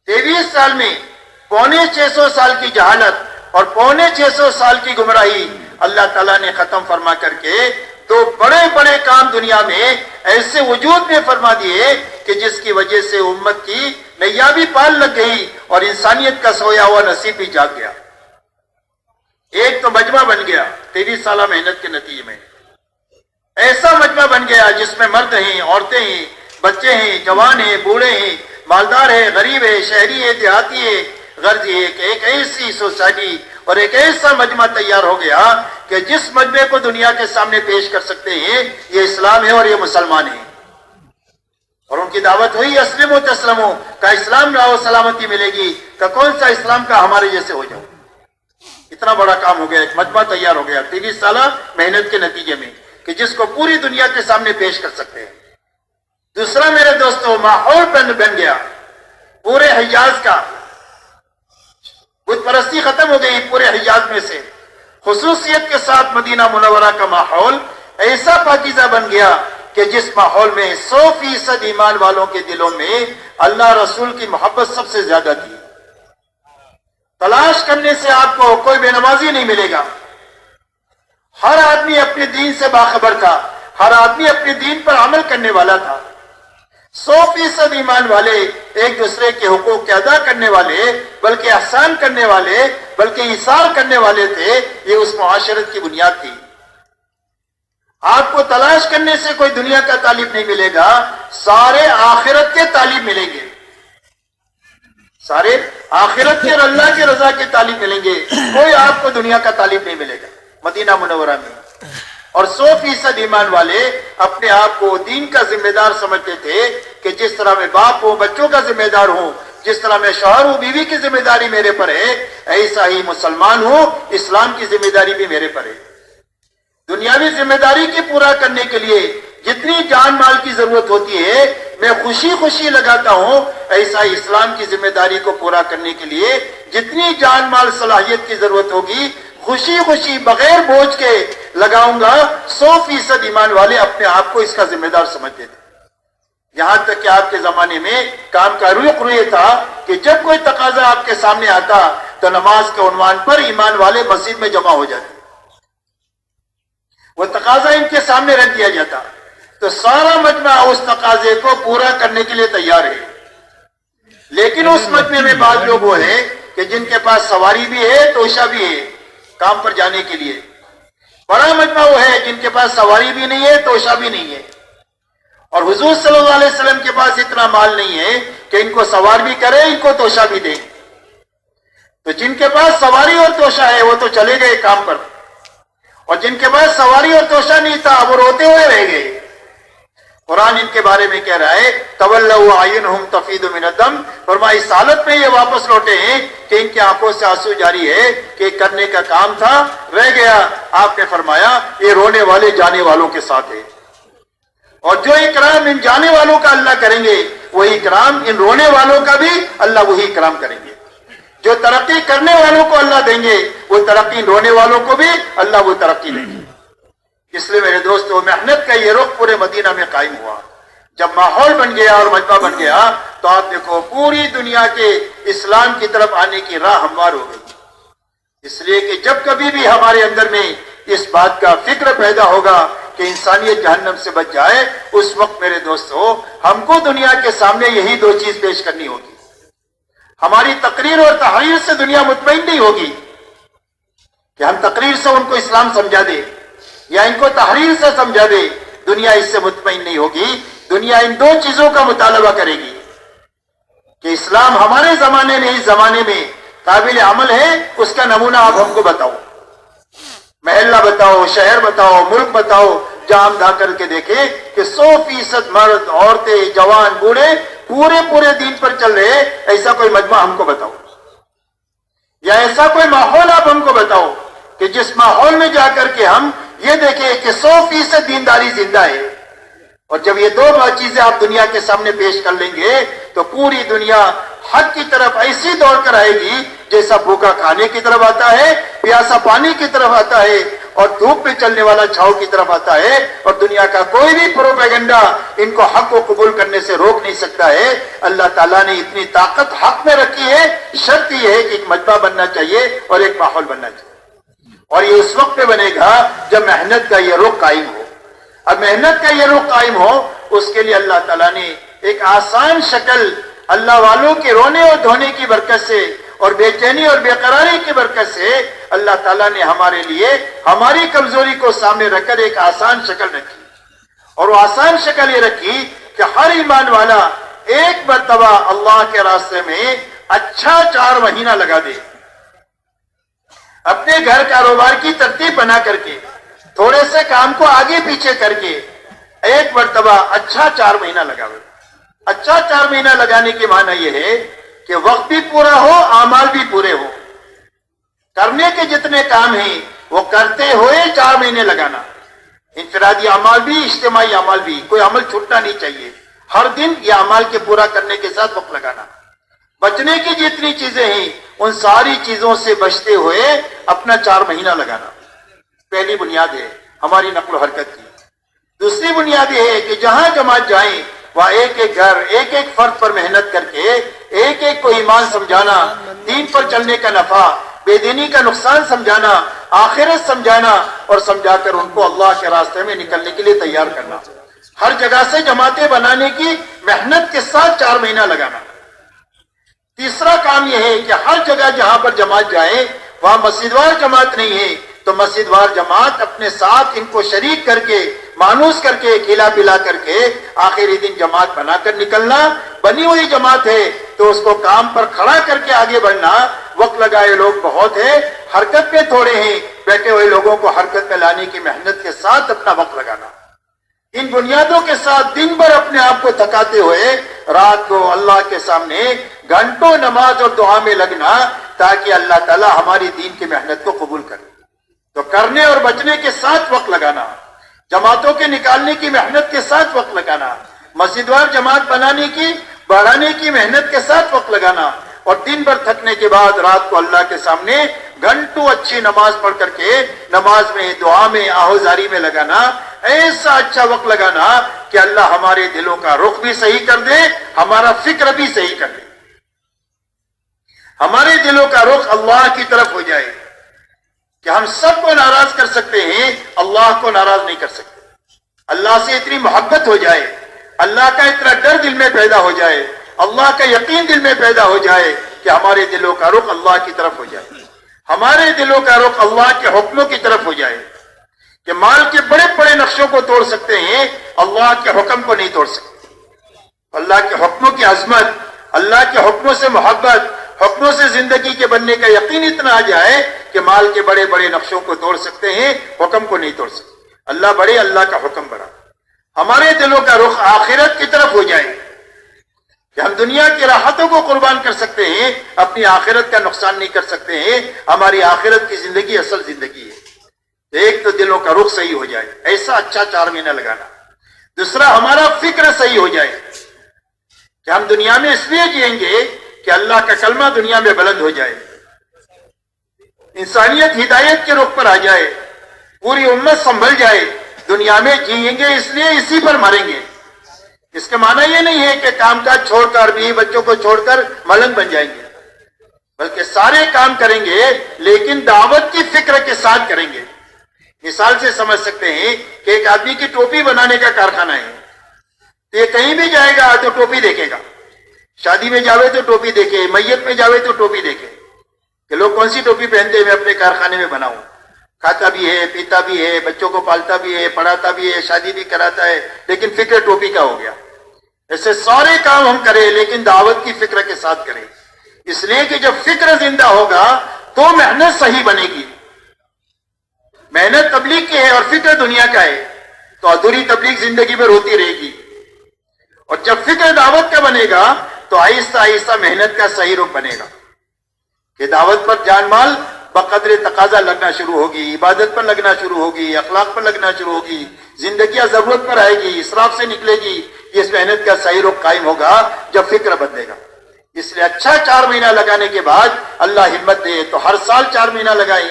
23 سال میں 650 سال کی جہالت اور 650 سال کی گمراہی اللہ تعالیٰ نے ختم فرما کر کے تو بڑے بڑے کام دنیا میں ایسے وجود میں فرما دیے کہ جس کی وجہ سے امت کی نیا بھی پال لگ گئی اور انسانیت کا سویا ہوا نصیب بھی جاگ گیا۔ ایک تو مجمع بن گیا 23 سالہ محنت کے نتیجے میں، ایسا مجمع بن گیا جس میں مرد ہیں، عورتیں ہیں، بچے ہیں، جوان ہیں، بوڑھے ہیں، مالدار ہے، غریب ہے، شہری ہے، دیہاتی ہے۔ غرض یہ کہ ایک ایسی سوسائٹی اور ایک ایسا مجمع تیار ہو گیا کہ جس مجمع کو دنیا کے سامنے پیش کر سکتے ہیں یہ اسلام ہے اور یہ مسلمان ہیں۔ اور ان کی دعوت ہوئی اسلم و تسلمو، کا اسلام لاؤ سلامتی ملے گی، کا کون سا اسلام کا ہمارے جیسے ہو جاؤ۔ اتنا بڑا کام ہو گیا، ایک مجمع تیار ہو گیا 23 سالہ محنت کے نتیجے میں کہ جس کو پوری دنیا کے سامنے پیش کر سکتے ہیں۔ دوسرا میرے دوستو ماحول بن گیا پورے حجاز کا، بت پرستی ختم ہو گئی پورے حجاز میں سے، خصوصیت کے ساتھ مدینہ منورہ کا ماحول ایسا پاکیزہ بن گیا کہ جس ماحول میں 100% ایمان والوں کے دلوں میں اللہ رسول کی محبت سب سے زیادہ تھی۔ تلاش کرنے سے آپ کو کوئی بے نمازی نہیں ملے گا، ہر آدمی اپنے دین سے باخبر تھا، ہر آدمی اپنے دین پر عمل کرنے والا تھا۔ 100% ایمان والے، ایک دوسرے کے حقوق کے ادا کرنے والے، بلکہ احسان کرنے والے، بلکہ ایثار کرنے والے تھے۔ یہ اس معاشرت کی بنیاد تھی۔ آپ کو تلاش کرنے سے کوئی دنیا کا طالب نہیں ملے گا، سارے آخرت کے طالب ملیں گے، سارے آخرت کے اور اللہ کے رضا کے طالب ملیں گے، کوئی آپ کو دنیا کا طالب نہیں ملے گا مدینہ منورہ میں۔ اور 100% ایمان والے اپنے آپ کو دین کا ذمہ دار سمجھتے تھے کہ جس طرح میں باپ ہوں بچوں کا ذمہ دار ہوں، جس طرح میں شوہر ہوں بیوی کی ذمہ داری میرے پر ہے، ایسا ہی مسلمان ہوں اسلام کی ذمہ داری بھی میرے پر ہے۔ دنیاوی ذمہ داری کی پورا کرنے کے لیے جتنی جان مال کی ضرورت ہوتی ہے میں خوشی خوشی لگاتا ہوں، ایسا ہی اسلام کی ذمہ داری کو پورا کرنے کے لیے جتنی جان مال صلاحیت کی ضرورت ہوگی خوشی خوشی بغیر بوجھ کے لگاؤں گا۔ 100% ایمان والے اپنے آپ کو اس کا ذمہ دار سمجھتے تھے، یہاں تک کہ آپ کے زمانے میں کام کا رخ یہ تھا کہ جب کوئی تقاضا آپ کے سامنے آتا تو نماز کے عنوان پر ایمان والے مسجد میں جمع ہو جاتے، وہ تقاضا ان کے سامنے رکھ دیا جاتا تو سارا مجمع اس تقاضے کو پورا کرنے کے لیے تیار ہے۔ لیکن اس مجمع میں بعض لوگ وہ ہیں کہ جن کے پاس سواری بھی ہے توشہ بھی ہے کام پر جانے کے لیے، بڑا مجمع وہ ہے جن کے پاس سواری بھی نہیں ہے توشہ بھی نہیں ہے، اور حضور صلی اللہ علیہ وسلم کے پاس اتنا مال نہیں ہے کہ ان کو سوار بھی کرے ان کو توشہ بھی دے۔ تو جن کے پاس سواری اور توشہ ہے وہ تو چلے گئے کام پر، اور جن کے پاس سواری اور توشہ نہیں تھا وہ روتے ہوئے رہ گئے قرآن ان کے بارے میں کہہ رہا ہے تولوا اعینہم تفیض من الدم، فرمایا اس حالت میں یہ واپس لوٹے ہیں کہ ان کی آنکھوں سے آنسو جاری ہے کہ کرنے کا کام تھا رہ گیا۔ آپ نے فرمایا یہ رونے والے جانے والوں کے ساتھ ہے، اور جو اکرام ان جانے والوں کا اللہ کریں گے وہی اکرام ان رونے والوں کا بھی اللہ وہی اکرام کریں گے۔ جو ترقی کرنے والوں کو اللہ دیں گے وہ ترقی ان رونے والوں کو بھی اللہ وہ ترقی دیں گے۔ اس لیے میرے دوستو محنت کا یہ رخ پورے مدینہ میں قائم ہوا۔ جب ماحول بن گیا اور مجمع بن گیا تو آپ دیکھو پوری دنیا کے اسلام کی طرف آنے کی راہ ہموار ہو گئی۔ اس لیے کہ جب کبھی بھی ہمارے اندر میں اس بات کا فکر پیدا ہوگا کہ انسانیت جہنم سے بچ جائے، اس وقت میرے دوستو ہم کو دنیا کے سامنے یہی دو چیز پیش کرنی ہوگی۔ ہماری تقریر اور تحریر سے دنیا مطمئن نہیں ہوگی کہ ہم تقریر سے ان کو اسلام سمجھا دے یا ان کو تحریر سے سمجھا دے، دنیا اس سے مطمئن نہیں ہوگی۔ دنیا ان دو چیزوں کا مطالبہ کرے گی کہ اسلام ہمارے زمانے میں اس زمانے میں قابل عمل ہے، اس کا نمونہ آپ ہم کو بتاؤ، محلہ بتاؤ، شہر بتاؤ، ملک بتاؤ، جہاں ہم جا کر کے دیکھیں کہ 100% مرد، عورتیں، جوان، بوڑھے پورے دین پر چل رہے، ایسا کوئی مجمع ہم کو بتاؤ، یا ایسا کوئی ماحول آپ ہم کو بتاؤ کہ جس ماحول میں جا کر کے ہم یہ دیکھیں کہ 100% دینداری زندہ ہے۔ اور جب یہ دو چیزیں آپ دنیا کے سامنے پیش کر لیں گے تو پوری دنیا حق کی طرف ایسی دوڑ کر آئے گی جیسا بھوکا کھانے کی طرف آتا ہے، پیاسا پانی کی طرف آتا ہے، اور دھوپ میں چلنے والا چھاؤ کی طرف آتا ہے، اور دنیا کا کوئی بھی پروپیگنڈا ان کو حق کو قبول کرنے سے روک نہیں سکتا ہے۔ اللہ تعالیٰ نے اتنی طاقت حق میں رکھی ہے، شرط یہ ہے کہ ایک مجمع بننا چاہیے اور ایک ماحول بننا چاہیے، اور یہ اس وقت پہ بنے گا جب محنت کا یہ رخ قائم ہو۔ اب محنت کا یہ رخ قائم ہو، اس کے لیے اللہ تعالیٰ نے ایک آسان شکل اللہ والوں کے رونے اور دھونے کی برکت سے اور بے چینی اور بے قراری کی برکت سے اللہ تعالیٰ نے ہمارے لیے ہماری کمزوری کو سامنے رکھ کر ایک آسان شکل رکھی، اور وہ آسان شکل یہ رکھی کہ ہر ایمان والا ایک مرتبہ اللہ کے راستے میں اچھا 4 مہینہ لگا دے، اپنے گھر کاروبار کی ترتیب بنا کر کے، تھوڑے سے کام کو آگے پیچھے کر کے ایک مرتبہ اچھا 4 مہینہ لگاوے۔ اچھا 4 مہینہ لگانے کے معنی یہ ہے کہ وقت بھی پورا ہو، اعمال بھی پورے ہو، کرنے کے جتنے کام ہیں وہ کرتے ہوئے 4 مہینے لگانا، انفرادی اعمال بھی، اجتماعی اعمال بھی، کوئی عمل چھوٹنا نہیں چاہیے، ہر دن یہ اعمال کے پورا کرنے کے ساتھ وقت لگانا۔ بچنے کی جتنی چیزیں ہیں ان ساری چیزوں سے بچتے ہوئے اپنا 4 مہینہ لگانا، پہلی بنیاد ہے ہماری نقل و حرکت کی۔ دوسری بنیاد یہ ہے کہ جہاں جماعت جائیں وہاں ایک ایک گھر، ایک ایک فرد پر محنت کر کے ایک ایک کو ایمان سمجھانا، دین پر چلنے کا نفع، بے دینی کا نقصان سمجھانا، آخرت سمجھانا، اور سمجھا کر ان کو اللہ کے راستے میں نکلنے کے لیے تیار کرنا۔ ہر جگہ سے جماعتیں بنانے کی محنت کے ساتھ 4 مہینہ لگانا۔ تیسرا کام یہ ہے کہ ہر جگہ جہاں پر جماعت جائے وہاں مسجد وار جماعت نہیں ہے تو مسجد وار جماعت اپنے ساتھ ان کو شریک کر کے، مانوس کر کے، کھلا پلا کر کے آخری دن جماعت بنا کر نکلنا۔ بنی ہوئی جماعت ہے تو اس کو کام پر کھڑا کر کے آگے بڑھنا۔ وقت لگائے لوگ بہت ہیں، حرکت میں تھوڑے ہیں، بیٹھے ہوئے لوگوں کو حرکت میں لانے کی محنت کے ساتھ اپنا وقت لگانا۔ ان بنیادوں کے ساتھ دن بھر اپنے آپ کو تھکاتے ہوئے رات کو اللہ کے سامنے گھنٹوں نماز اور دعا میں لگنا تاکہ اللہ تعالی ہماری دین کی محنت کو قبول کرے۔ تو کرنے اور بچنے کے ساتھ وقت لگانا، جماعتوں کے نکالنے کی محنت کے ساتھ وقت لگانا، مسجد وار جماعت بنانے کی، بڑھانے کی محنت کے ساتھ وقت لگانا، اور دن بھر تھکنے کے بعد رات کو اللہ کے سامنے گھنٹوں اچھی نماز پڑھ کر کے نماز میں، دعا میں، آہوزاری میں لگانا۔ ایسا اچھا وقت لگانا کہ اللہ ہمارے دلوں کا رخ بھی صحیح کر دے، ہمارا فکر بھی صحیح کر دے، ہمارے دلوں کا رخ اللہ کی طرف ہو جائے کہ ہم سب کو ناراض کر سکتے ہیں، اللہ کو ناراض نہیں کر سکتے۔ اللہ سے اتنی محبت ہو جائے، اللہ کا اتنا ڈر دل میں پیدا ہو جائے، اللہ کا یقین دل میں پیدا ہو جائے کہ ہمارے دلوں کا رخ اللہ کی طرف ہو جائے، ہمارے دلوں کا رخ اللہ کے حکموں کی طرف ہو جائے کہ مال کے بڑے بڑے نقشوں کو توڑ سکتے ہیں، اللہ کے حکم کو نہیں توڑ سکتے۔ اللہ کے حکموں کی عظمت، اللہ کے حکموں سے محبت، حکموں سے زندگی کے بننے کا یقین اتنا آ جائے کہ مال کے بڑے بڑے نقشوں کو توڑ سکتے ہیں، حکم کو نہیں توڑ سکتے۔ اللہ بڑے، اللہ کا حکم بڑا۔ ہمارے دلوں کا رخ آخرت کی طرف ہو جائے کہ ہم دنیا کی راحتوں کو قربان کر سکتے ہیں، اپنی آخرت کا نقصان نہیں کر سکتے ہیں. ہماری آخرت کی زندگی اصل زندگی ہے. ایک تو دلوں کا رخ صحیح ہو جائے، ایسا اچھا 4 مہینہ لگانا. دوسرا ہمارا فکر صحیح ہو جائے کہ ہم دنیا میں اس لیے جئیں گے کہ اللہ کا کلمہ دنیا میں بلند ہو جائے، انسانیت ہدایت کے رخ پر آ جائے، پوری امت سنبھل جائے. دنیا میں جئیں گے اس لیے اسی پر مریں گے. اس کا معنی یہ نہیں ہے کہ کام کاج چھوڑ کر بھی بچوں کو چھوڑ کر ملنگ بن جائیں گے، بلکہ سارے کام کریں گے لیکن دعوت کی فکر کے ساتھ کریں گے. مثال سے سمجھ سکتے ہیں کہ ایک آدمی کی ٹوپی بنانے کا کارخانہ ہے، تو یہ کہیں بھی جائے گا تو ٹوپی دیکھے گا. شادی میں جاوے تو ٹوپی دیکھے، میت میں جاوے تو ٹوپی دیکھے کہ لوگ کون سی ٹوپی پہنتے ہیں، میں اپنے کارخانے میں بناؤں. کھاتا بھی ہے، پیتا بھی ہے، بچوں کو پالتا بھی ہے، پڑھاتا بھی ہے، شادی بھی کراتا ہے، لیکن فکر ٹوپی کا ہو گیا. ایسے سارے کام ہم کریں لیکن دعوت کی فکر کے ساتھ کریں. اس لیے کہ جب فکر زندہ ہوگا تو محنت صحیح بنے گی. محنت تبلیغ کی ہے اور فکر دنیا کا ہے تو ادھوری تبلیغ زندگی میں روتی رہے گی. اور جب فکر دعوت کا بنے گا تو آہستہ آہستہ محنت کا صحیح رخ بنے گا کہ دعوت پر جان مال بقدر تقاضا لگنا شروع ہوگی، عبادت پر لگنا شروع ہوگی، اخلاق پر لگنا شروع ہوگی، زندگیاں ضرورت پر آئے گی، اسراف سے نکلے گی. اس محنت کا صحیح رخ قائم ہوگا جب فکر بدلے گا. اس لیے اچھا 4 مہینہ لگانے کے بعد اللہ ہمت دے تو ہر سال 4 مہینہ لگائیں،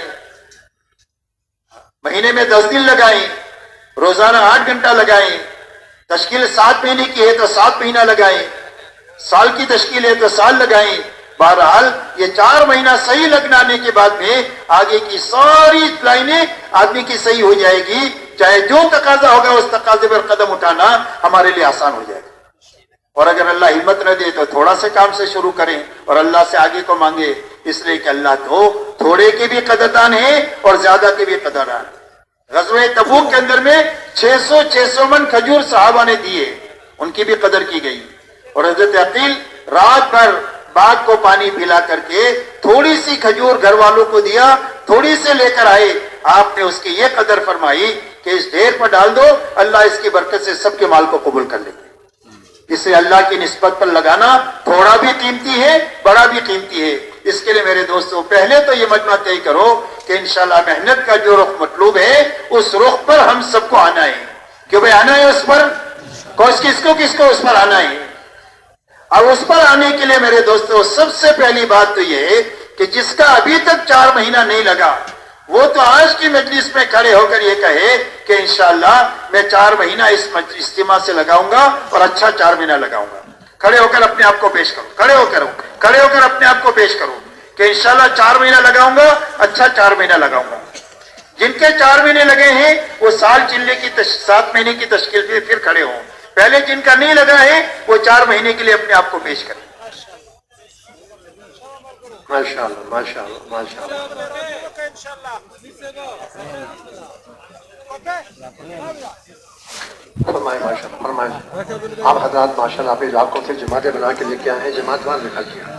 مہینے میں 10 دن لگائیں، روزانہ 8 گھنٹہ لگائیں. تشکیل 7 مہینے کی ہے تو 7 مہینہ لگائیں، سال کی تشکیل ہے تو سال لگائیں. بہرحال یہ 4 مہینہ صحیح لگانے کے بعد میں آگے کی ساری لائنیں آدمی کی صحیح ہو جائے گی. چاہے جو تقاضا ہوگا اس تقاضے پر قدم اٹھانا ہمارے لیے آسان ہو جائے گا. اور اگر اللہ ہمت نہ دے تو تھوڑا سے کام سے شروع کریں اور اللہ سے آگے کو مانگے، اس لیے کہ اللہ تو تھوڑے کے بھی قدردان ہے اور زیادہ کے بھی قدردان. غزوہ تبوک کے اندر میں 600 من کھجور صحابہ نے دیے، ان کی بھی قدر کی گئی. اور حضرت عقیل رات بھر باغ کو پانی پلا کر کے تھوڑی سی کھجور گھر والوں کو دیا، تھوڑی سے لے کر آئے. آپ نے اس کی یہ قدر فرمائی کہ اس ڈھیر پر ڈال دو، اللہ اس کی برکت سے سب کے مال کو قبول کر لے گے. اسے اللہ کی نسبت پر لگانا تھوڑا بھی قیمتی ہے، بڑا بھی قیمتی ہے. اس کے لیے میرے دوستوں پہلے تو یہ مجمع طے کرو کہ انشاءاللہ محنت کا جو رخ مطلوب ہے اس رخ پر ہم سب کو آنا ہے. کہ بھئی آنا ہے اس پر، کس کو اس پر آنا ہے. اور اس پر آنے کے لیے میرے دوستوں سب سے پہلی بات تو یہ ہے کہ جس کا ابھی تک 4 مہینہ نہیں لگا وہ تو آج کی مجلس میں کھڑے ہو کر یہ کہے کہ انشاءاللہ میں 4 مہینہ اس اجتماع سے لگاؤں گا اور اچھا 4 مہینہ لگاؤں گا. کھڑے ہو کر اپنے آپ کو پیش کرو، کھڑے ہو کر اپنے آپ کو پیش کرو کہ انشاءاللہ 4 مہینہ لگاؤں گا، اچھا 4 مہینہ لگاؤں گا. جن کے 4 مہینے لگے ہیں وہ سال چلنے کی 7 مہینے کی تشکیل پہ پھر کھڑے ہوں. پہلے جن کا نہیں لگا ہے وہ 4 مہینے کے لیے اپنے آپ کو پیش کریں. ماشاءاللہ ماشاءاللہ ماشاءاللہ. فرمائے ماشاءاللہ فرمائے. آپ حضرات ماشاءاللہ آپ علاقوں سے جماعتیں بنا کے لے کے آئے ہیں، جماعت وہاں نکل گیا.